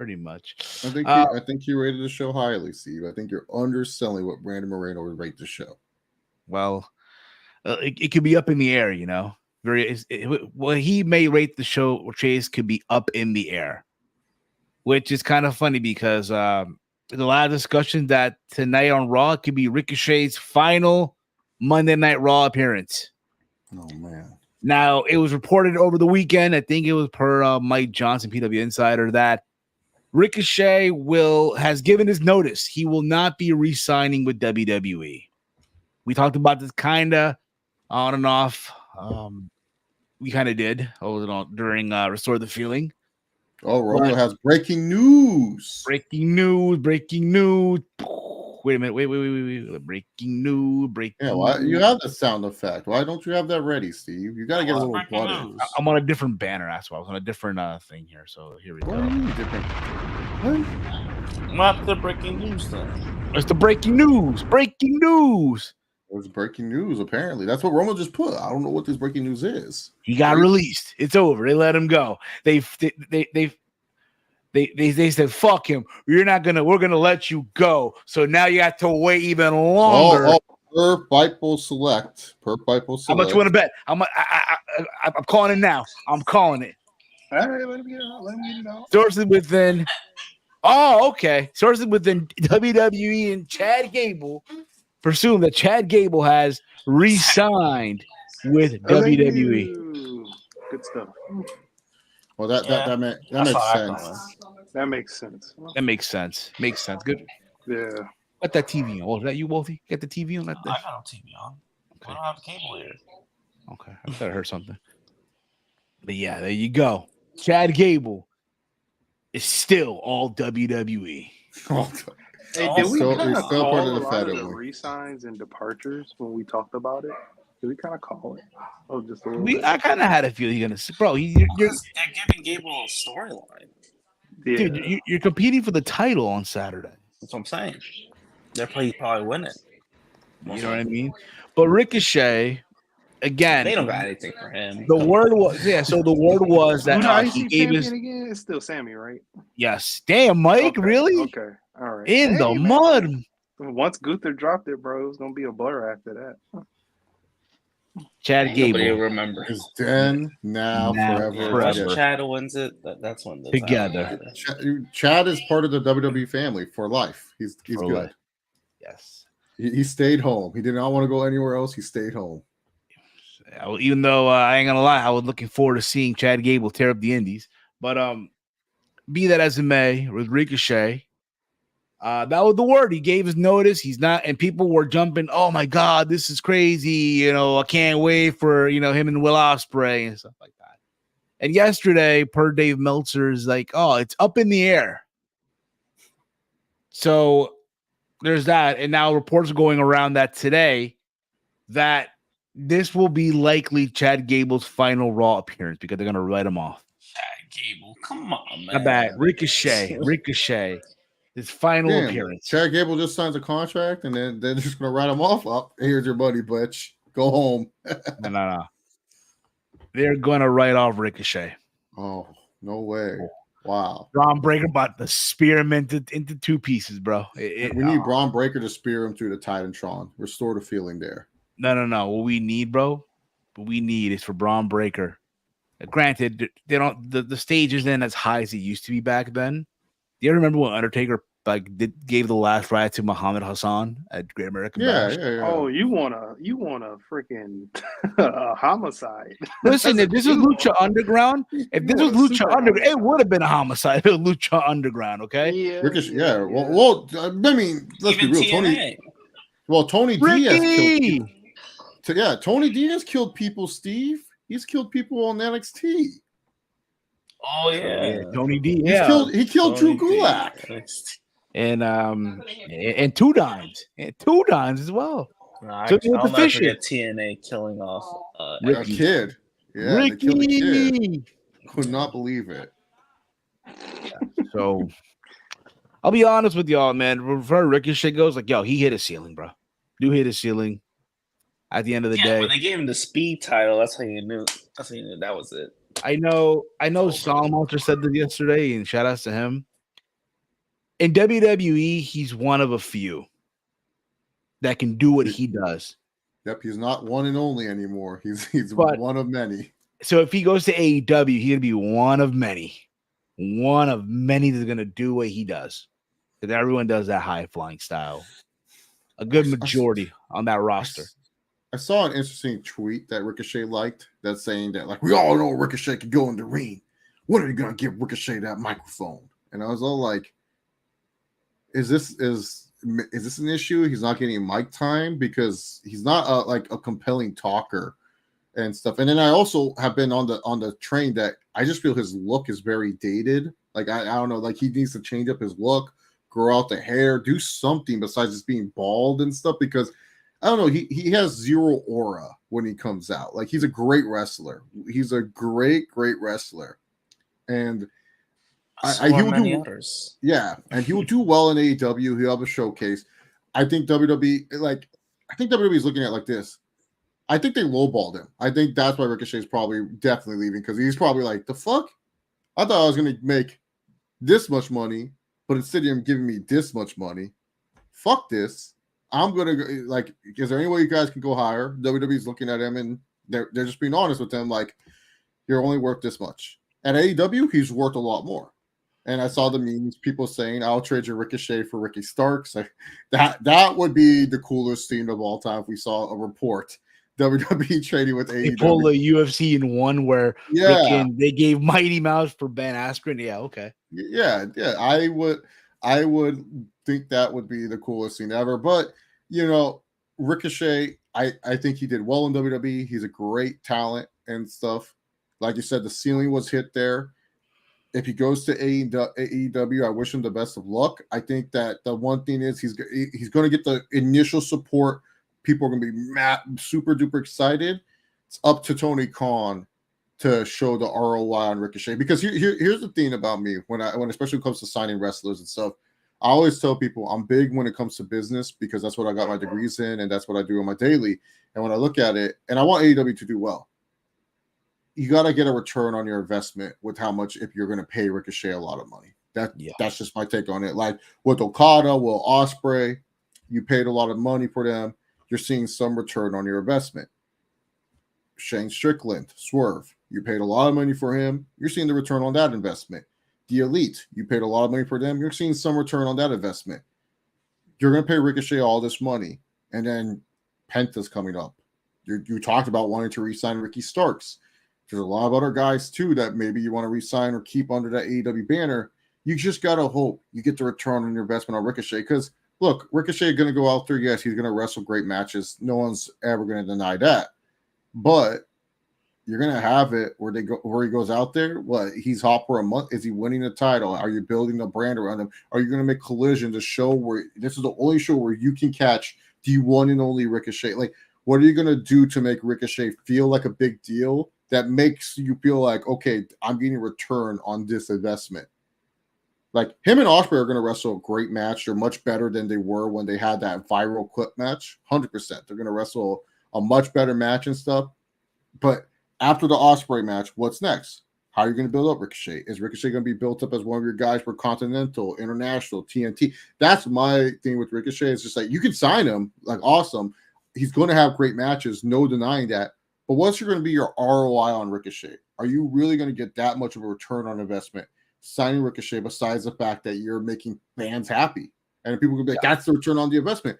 I think you rated the show highly, Steve. I think you're underselling what Brandon Moreno would rate the show. Well, it could be up in the air, What he may rate the show, Chase, could be up in the air, which is kind of funny because There's a lot of discussion that tonight on Raw could be Ricochet's final Monday Night Raw appearance. Oh man! Now it was reported over the weekend. I think it was per Mike Johnson, PW Insider, that Ricochet has given his notice. He will not be re-signing with WWE. We talked about this kind of on and off. We kind of did during Restore the Feeling. Oh, Romo has breaking news. Breaking news. Wait a minute. Wait. Breaking news. Yeah, why you have the sound effect? Why don't you have that ready, Steve? You got to get a little butter. I'm on a different banner. That's why I was on a different thing here. So here we go. What do you mean different? Not the breaking news then. It's the breaking news. Breaking news. There's breaking news. Apparently, that's what Romo just put. I don't know what this breaking news is. He got released. It's over. They let him go. They said, "Fuck him. We're gonna let you go." So now you have to wait even longer. Per Bible Select. How much you want to bet? I'm calling it now. I'm calling it. All right, let him get it out. Sources within. Oh, okay. Sources within WWE and Chad Gable presume that Chad Gable has re-signed with WWE. Good stuff. Well, that makes sense. That makes sense. That makes sense. Makes sense. Good. Yeah. Got that TV on. Oh, is that you, Wolfie? Get the TV on that thing. I got no TV on. Okay. I don't have a cable here. Okay. I thought I heard something. But yeah, there you go. Chad Gable is still all WWE. Hey, did we Still- kind he's of still call part of a the lot of the family. re-signs and departures when we talked about it? Did we kind of call it? Oh, just a little bit. I kind of had a feeling you're gonna, bro. They're giving Gable a storyline. Yeah. Dude, you're competing for the title on Saturday. That's what I'm saying. They're probably win it. You know what I mean? But Ricochet, again, They don't got anything for him. the word was So the word was Who that the he IC gave champion his again? It's still Sammy, right? yes. Damn, Mike, Okay, really? Okay. All right. In the man. mud. Once Gunther dropped it, bro, it was gonna be a blur after that. Chad Nobody will Gable remember. It's then, now, forever. Once forever. Chad wins it, that's when the Together. Chad is part of the WWE family for life. He's For good. life. Yes. He stayed home. He did not want to go anywhere else. He stayed home. Even though I ain't gonna lie, I was looking forward to seeing Chad Gable tear up the Indies. But be that as it may, with Ricochet, that was the word. He gave his notice. He's not, and people were jumping. Oh my God, this is crazy! You know, I can't wait for him and Will Ospreay and stuff like that. And yesterday, per Dave Meltzer's, like, oh, it's up in the air. So there's that, and now reports are going around that today that this will be likely Chad Gable's final Raw appearance because they're gonna write him off. Chad Gable, come on, man. Not bad. Ricochet, his final Damn, appearance. Chad Gable just signs a contract, and then they're just gonna write him off. Oh, here's your money, bitch. Go home. No. They're gonna write off Ricochet. Oh, no way. Wow. Braun Breaker about to spear him into two pieces, bro. We need Braun Breaker to spear him through the Titantron. Restore the feeling there. No. What we need, bro, is for Braun Breaker. Granted, they don't. The stage isn't as high as it used to be back then. Do you remember when Undertaker gave the last ride to Muhammad Hassan at Great American Bash? Yeah. Oh, you want a freaking homicide? Listen, if this was Lucha Underground, it would have been a homicide. It was Lucha Underground, okay? Yeah. Ricochet, yeah. Well, I mean, let's Even be real. TNA. Tony Diaz killed Ricky! people. Yeah, Tony Diaz killed people, Steve. He's killed people on NXT. Oh yeah, Tony D. Yeah, He killed Drew Gulak. And two dimes as well. Nah, So I'll with the never Fisher. forget TNA killing off A Ricky. kid. Yeah, they killed a kid. Ricky. Could not believe it. So I'll be honest with y'all, man. Where Ricochet goes, like, yo, he hit a ceiling, bro. Do hit a ceiling. At the end of the day, when they gave him the speed title, that's how you knew. That's how you knew that was it. I know. Song Monster said this yesterday, and shout outs to him. In WWE, he's one of a few that can do what he does. Yep, he's not one and only anymore. He's But- one of many. So if he goes to AEW, he's gonna be one of many that's gonna do what he does. Because everyone does that high flying style. A good majority on that roster. I saw an interesting tweet that Ricochet liked that's saying that, like, we all know Ricochet can go in the ring. When are you gonna give Ricochet that microphone? And I was all like, is this an issue? He's not getting mic time because he's not like a compelling talker and stuff. And then I also have been on the train that I just feel his look is very dated. Like I don't know, like he needs to change up his look, grow out the hair, do something besides just being bald and stuff, because I don't know, he has zero aura when he comes out. Like he's a great wrestler. He's a great wrestler. And he will do others. Yeah, and he will do well in AEW. He'll have a showcase. I think WWE is looking at it like this. I think they lowballed him. I think that's why Ricochet is probably definitely leaving, because he's probably like, the fuck? I thought I was going to make this much money, but instead of him giving me this much money, fuck this. I'm going to go, like, is there any way you guys can go higher? WWE's looking at him, and they're just being honest with him, like, you're only worth this much. At AEW, he's worth a lot more. And I saw the memes, people saying, I'll trade your Ricochet for Ricky Starks. Like, that would be the coolest thing of all time if we saw a report. WWE trading with AEW. They pull a UFC in one where they gave Mighty Mouse for Ben Askren. Yeah, okay. Yeah. I would think that would be the coolest thing ever. But, you know, Ricochet, I think he did well in WWE. He's a great talent and stuff. Like you said, the ceiling was hit there. If he goes to AEW, I wish him the best of luck. I think that the one thing is he's going to get the initial support. People are going to be super duper excited. It's up to Tony Khan to show the ROI on Ricochet. Because here's the thing about me when especially when it comes to signing wrestlers and stuff. I always tell people I'm big when it comes to business, because that's what I got my degrees in and that's what I do on my daily. And when I look at it, and I want AEW to do well, you got to get a return on your investment with how much, if you're going to pay Ricochet a lot of money. That's just my take on it. Like with Okada, Will Ospreay, you paid a lot of money for them. You're seeing some return on your investment. Shane Strickland, Swerve, you paid a lot of money for him. You're seeing the return on that investment. The Elite, you paid a lot of money for them. You're seeing some return on that investment. You're going to pay Ricochet all this money, and then Penta's coming up. You talked about wanting to re-sign Ricky Starks. There's a lot of other guys, too, that maybe you want to re-sign or keep under that AEW banner. You just got to hope you get the return on your investment on Ricochet. Because, look, Ricochet is going to go out there. Yes, he's going to wrestle great matches. No one's ever going to deny that. But you're going to have it where he goes out there. What? He's hot for a month. Is he winning the title? Are you building a brand around him? Are you going to make Collision to show where this is the only show where you can catch the one and only Ricochet? Like, what are you going to do to make Ricochet feel like a big deal that makes you feel like, okay, I'm getting a return on this investment? Like, him and Ospreay are going to wrestle a great match. They're much better than they were when they had that viral clip match. 100%. They're going to wrestle a much better match and stuff. But after the Ospreay match, what's next? How are you going to build up Ricochet? Is Ricochet going to be built up as one of your guys for Continental, International, TNT? That's my thing with Ricochet. It's just like, you can sign him, like, awesome. He's going to have great matches, no denying that. But what's going to be your ROI on Ricochet? Are you really going to get that much of a return on investment signing Ricochet, besides the fact that you're making fans happy? And people can be like, that's the return on the investment.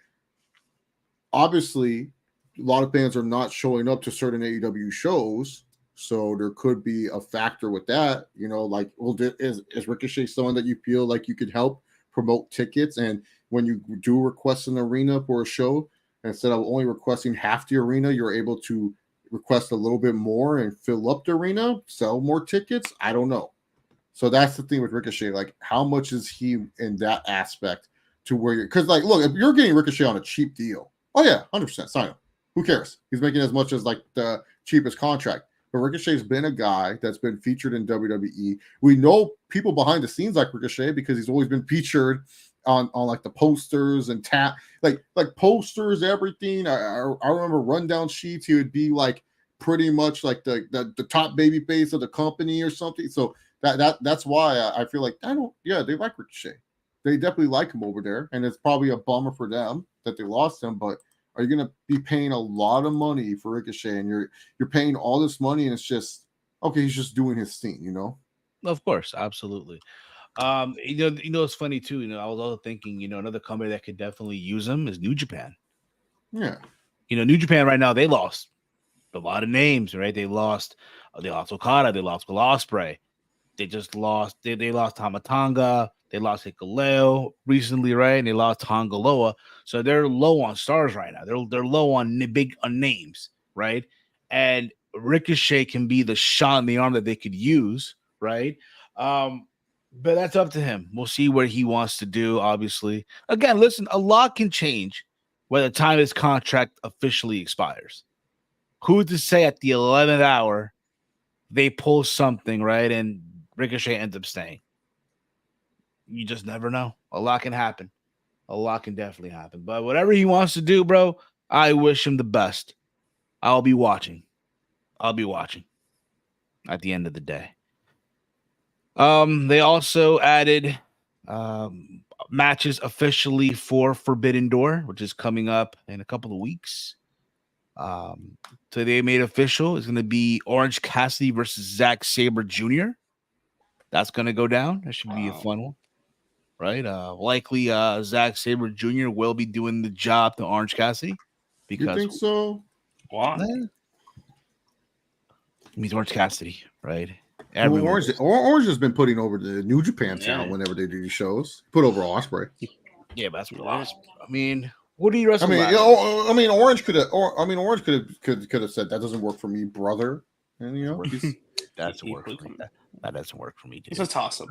Obviously, a lot of fans are not showing up to certain AEW shows, so there could be a factor with that. You know, like, well, is Ricochet someone that you feel like you could help promote tickets? And when you do request an arena for a show, instead of only requesting half the arena, you're able to request a little bit more and fill up the arena, sell more tickets. I don't know. So that's the thing with Ricochet. Like, how much is he in that aspect to where you're, because, like, look, if you're getting Ricochet on a cheap deal, oh yeah, 100% sign him. Who cares? He's making as much as like the cheapest contract. But Ricochet's been a guy that's been featured in WWE. We know people behind the scenes like Ricochet because he's always been featured on like the posters and like posters, everything. I remember rundown sheets. He would be like pretty much like the top baby face of the company or something. So that's why I feel like they like Ricochet. They definitely like him over there, and it's probably a bummer for them that they lost him. But are you going to be paying a lot of money for Ricochet, and you're paying all this money, and it's just okay? He's just doing his thing, you know. Of course, absolutely. It's funny too. I was also thinking, another company that could definitely use him is New Japan. Yeah. New Japan right now, they lost a lot of names, right? They lost Okada, they lost Will Ospreay. They just lost. They lost Tamatanga. They lost Hikuleo recently, right? And they lost Tongaloa. So they're low on stars right now. They're low on big on names, right? And Ricochet can be the shot in the arm that they could use, right? But that's up to him. We'll see what he wants to do. Obviously, again, listen, a lot can change by the time his contract officially expires. Who's to say at the 11th hour they pull something, right? And Ricochet ends up staying. You just never know. A lot can happen. A lot can definitely happen. But whatever he wants to do, bro, I wish him the best. I'll be watching. At the end of the day. They also added matches officially for Forbidden Door, which is coming up in a couple of weeks. So they made official. It's going to be Orange Cassidy versus Zack Sabre Jr. That's going to go down. That should be a fun one, right? Likely Zack Sabre Jr. will be doing the job to Orange Cassidy. Because you think so? Why? It means Orange Cassidy, right? Orange has been putting over the New Japan talent whenever they do these shows. Put over Ospreay. Yeah, but that's what it is. I mean, what do you wrestle? Orange could have said that doesn't work for me, brother. And that doesn't work for me. That doesn't work for me. Dude. It's a toss-up.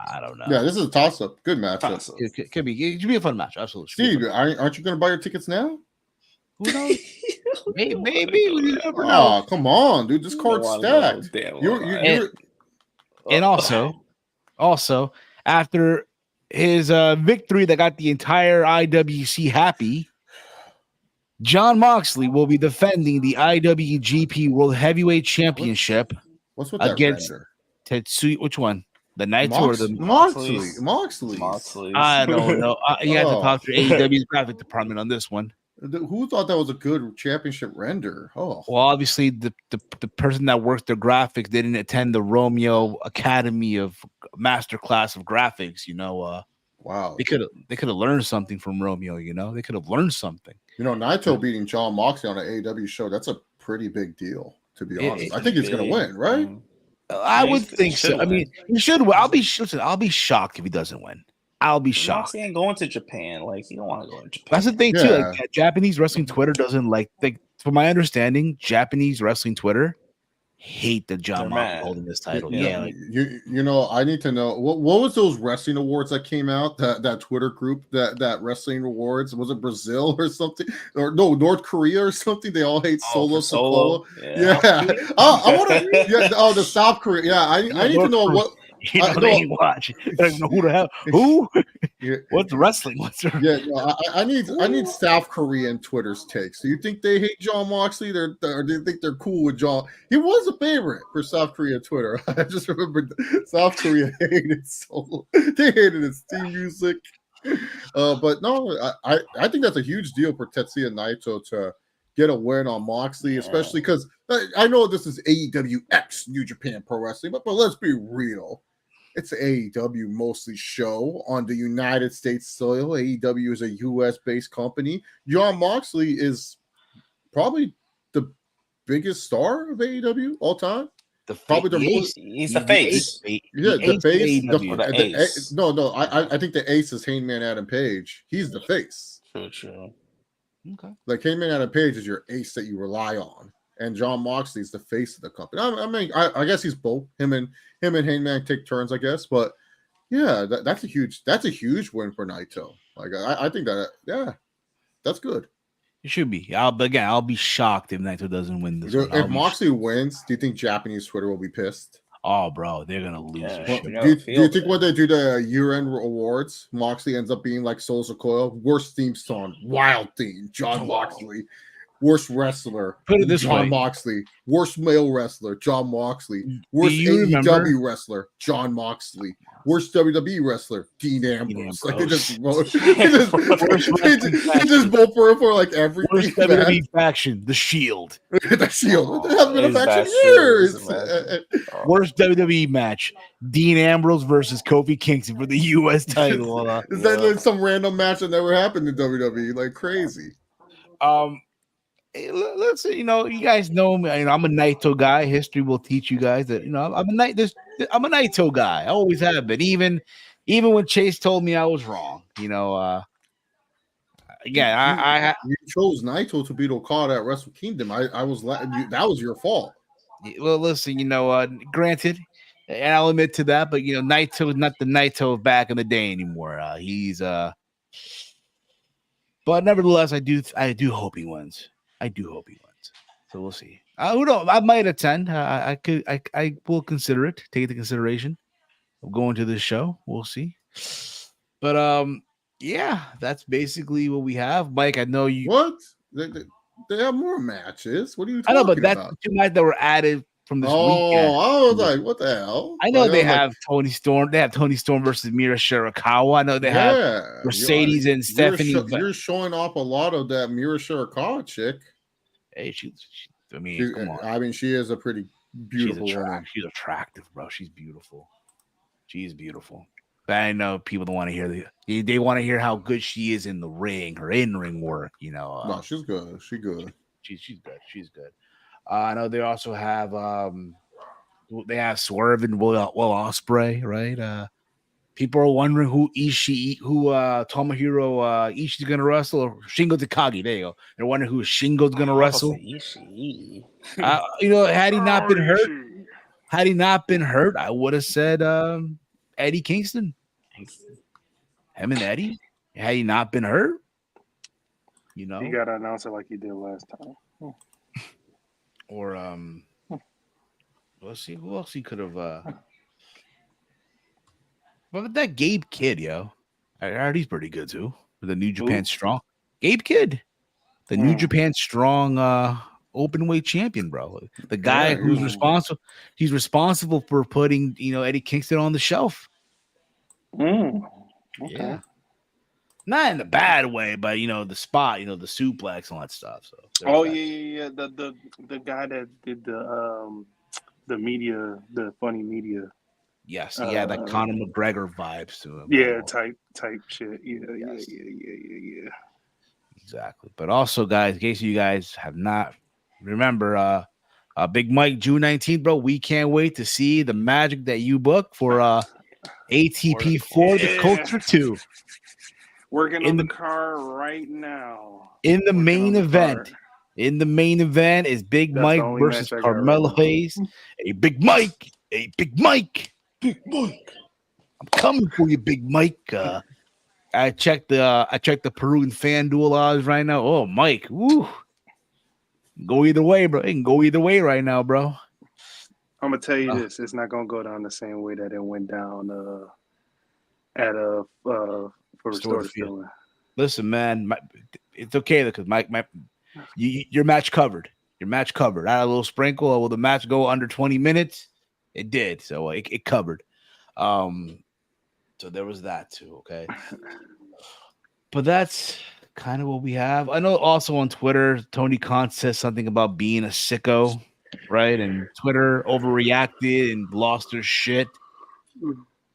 I don't know. Yeah, this is a toss-up. Good matchup. It could be a fun match. Absolutely. Steve, aren't you going to buy your tickets now? Who knows? Maybe. You never know. Oh, come on, dude. This card's stacked. And also, after his victory that got the entire IWC happy, Jon Moxley will be defending the IWGP World Heavyweight Championship against Tetsuya. Which one? The Naito or the Moxley? I don't know. You have to talk to AEW's graphic department on this one. Who thought that was a good championship render? Oh, well, obviously the person that worked their graphics didn't attend the Romeo Academy of Masterclass of Graphics. Wow. They could have learned something from Romeo. They could have learned something. Naito beating Jon Moxley on an AEW show, that's a pretty big deal, to be honest. I think he's going to win, right? I would think so. I mean, he should win. I'll be shocked if he doesn't win. I'll be shocked. Moxley ain't going to Japan. Like, you don't want to go to Japan. That's the thing, too. Like, Japanese wrestling Twitter doesn't like, from my understanding, Japanese wrestling Twitter hate that Jon Moxley holding this title. Yeah. I need to know what was those wrestling awards that came out, that Twitter group, that wrestling awards, was it Brazil or something, or no, North Korea or something? They all hate Solo Sikoa. I want to the South Korea. Yeah, I need to know what. They ain't watch. Who the hell? Who? What's wrestling? I need South Korean Twitter's takes. Do you think they hate Jon Moxley? Or do you think they're cool with Jon? He was a favorite for South Korea Twitter. I just remember South Korea hated Solo. They hated his theme music. But no, I think that's a huge deal for Tetsuya Naito to get a win on Moxley, especially because I know this is AEW X New Japan Pro Wrestling, but let's be real. It's an AEW mostly show on the United States soil. AEW is a U.S.-based company. Jon Moxley is probably the biggest star of AEW all time. He's the face. The face. No. I think the ace is Hangman Adam Page. He's the face. True. Okay. Like Hangman Adam Page is your ace that you rely on, and Jon Moxley is the face of the company. I guess he's both. Him and Hangman take turns, I guess. But yeah, that's a huge win for Naito. Like I think that's good. It should be. I'll be shocked if Naito doesn't win this. If Moxley wins, do you think Japanese Twitter will be pissed? Oh, bro, they're gonna lose. Do you think when they do the year-end awards, Moxley ends up being like Soul Sikoa, worst theme song, wild theme, Jon Moxley? Worst wrestler, Put it this John way. Moxley. Worst male wrestler, John Moxley. Do Worst you remember? AEW wrestler, John Moxley. Worst WWE wrestler, Dean Ambrose. Like they just vote. They just vote for like everything. Worst WWE faction, The Shield. The Shield. It hasn't been a Is faction that in true? Is years. it bad? Worst WWE match, Dean Ambrose versus Kofi Kingston for the U.S. title. Is that like some random match that never happened in WWE? Like crazy. Let's say, you guys know me. I'm a Naito guy. History will teach you guys that I'm a Naito guy. I always have been. Even when Chase told me I was wrong. Again, you chose Naito to beat Okada at Wrestle Kingdom. That was your fault. Well, listen, granted, and I'll admit to that, but Naito is not the Naito of back in the day anymore. But nevertheless, I do hope he wins. So we'll see. Who knows? I might attend. I will consider it. Take it into consideration of going to this show. We'll see. But yeah, that's basically what we have. Mike, I know you. What? They have more matches. What are you talking about? I know, but that's the 2 nights that were added from this weekend. I was like, what the hell? I know they have Tony Storm. They have Tony Storm versus Mira Shirakawa. I know they have Mercedes and Stephanie. You're showing off a lot of that Mira Shirakawa chick. Hey, come on. I mean, she is a pretty beautiful woman. She's attractive, bro. She's beautiful. She's beautiful. But I know people don't want to hear they want to hear how good she is in the ring, her in-ring work. No, she's good. She's good. She's good. She's good. I know they also have Swerve and Will Ospreay, right? People are wondering who Tomohiro Ishii's gonna wrestle, or Shingo Takagi. There you go. They're wondering who Shingo's gonna wrestle. Ishii. Had he not been hurt, I would have said Eddie Kingston. Him and Eddie. Had he not been hurt, you gotta announce it like you did last time. Or let's see who else he could have. Well, that Gabe Kidd, I heard he's pretty good too. For the New Japan Strong, Gabe Kidd, the New Japan Strong open weight champion, bro. The guy who's responsible. He's responsible for putting Eddie Kingston on the shelf. Okay. Yeah. Not in a bad way, but the spot, the suplex and all that stuff. So yeah. The guy that did the media, the funny media. Yes, that Conor McGregor vibes to him. Yeah, type shit. Yeah. Exactly. But also, guys, in case you guys have not remember, Big Mike, June 19th, bro. We can't wait to see the magic that you book for ATP for the Culture 2. Working on the car right now. In the main event is Big Mike versus Carmelo Hayes. Hey, Big Mike. I'm coming for you, Big Mike. I checked the Peruvian FanDuel odds right now. Oh, Mike. Woo. Go either way, bro. It can go either way right now, bro. I'm gonna tell you this: it's not gonna go down the same way that it went down for Restorative Feeling. Listen, man, it's okay because your match covered. Your match covered. I had a little sprinkle. Will the match go under 20 minutes? It did, so it covered. So there was that too. Okay, but that's kind of what we have. I know also on Twitter, Tony Khan says something about being a sicko, right? And Twitter overreacted and lost their shit,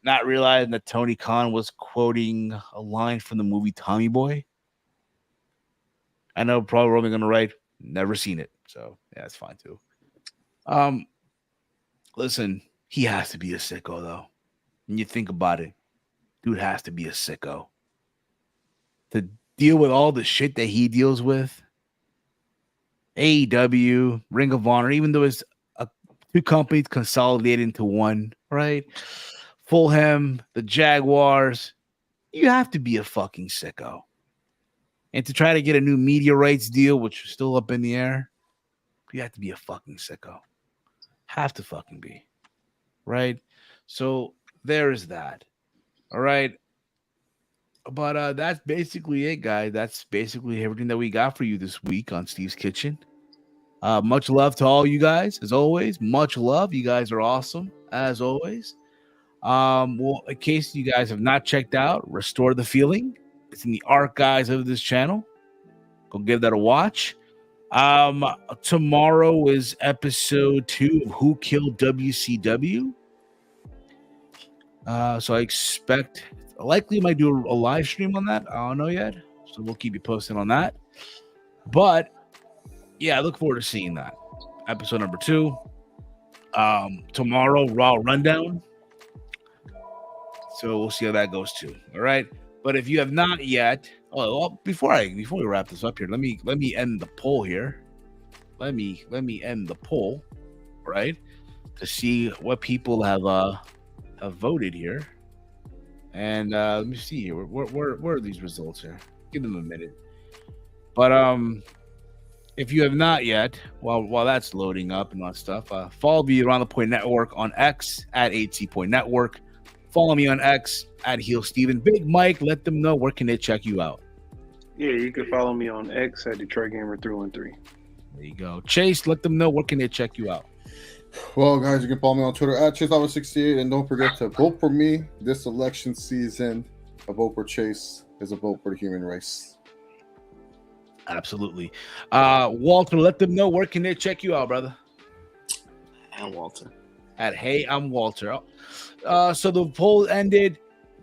not realizing that Tony Khan was quoting a line from the movie Tommy Boy. I know probably only going to write, never seen it. So yeah, that's fine too. Listen, he has to be a sicko though. When you think about it, dude has to be a sicko. To deal with all the shit that he deals with, AEW, Ring of Honor, even though it's two companies consolidated into one, right? Fulham, the Jaguars, you have to be a fucking sicko. And to try to get a new media rights deal, which is still up in the air, you have to be a fucking sicko. Have to fucking be. Right? So there is that. All right. But that's basically it, guys. That's basically everything that we got for you this week on Steve's Kitchen. Much love to all you guys, as always. Much love. You guys are awesome, as always. Well, in case you guys have not checked out Restore the Feeling, it's in the archives of this channel. Go give that a watch. Tomorrow is episode 2 of Who Killed WCW. So I expect likely might do a live stream on that. I don't know yet. So we'll keep you posted on that. But yeah, I look forward to seeing that. Episode number 2. Tomorrow, Raw Rundown. So we'll see how that goes too. All right. But if you have not yet, before we wrap this up here, let me end the poll here. Let me end the poll, right? To see what people have voted here. And let me see here. Where are these results here? Give them a minute. But if you have not yet, while that's loading up and all that stuff, follow me Around the Point Network on X at 8C Point Network. Follow me on X at Heel Steven. Big Mike, let them know where can they check you out. Yeah, you can follow me on X at Detroit Gamer 313. There you go. Chase, let them know where can they check you out. Well, guys, you can follow me on Twitter at ChaseOver68, and don't forget to vote for me this election season. A vote for Chase is a vote for the human race. Absolutely. Walter, let them know where can they check you out, brother. And Walter. At Hey, I'm Walter. So the poll ended.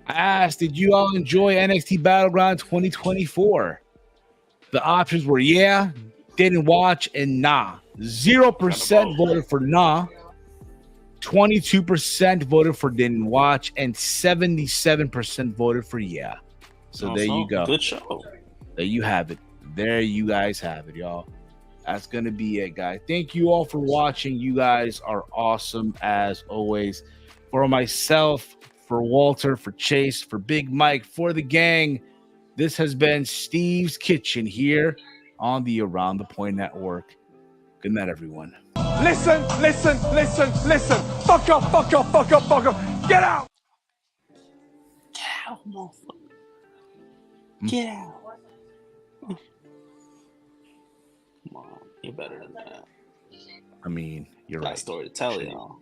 I asked, did you all enjoy NXT Battleground 2024? The options were yeah, didn't watch, and nah. 0% voted for nah. 22% voted for didn't watch, and 77% voted for yeah. So there you go. Good show. There you have it. There you guys have it, y'all. That's going to be it, guys. Thank you all for watching. You guys are awesome as always. For myself, for Walter, for Chase, for Big Mike, for the gang, this has been Steve's Kitchen here on the Around the Point Network. Good night, everyone. Listen. Fuck up. Get out. Get out, motherfucker. Get out. Come on, you're better than that. I mean, you're Got right. a story to tell y'all.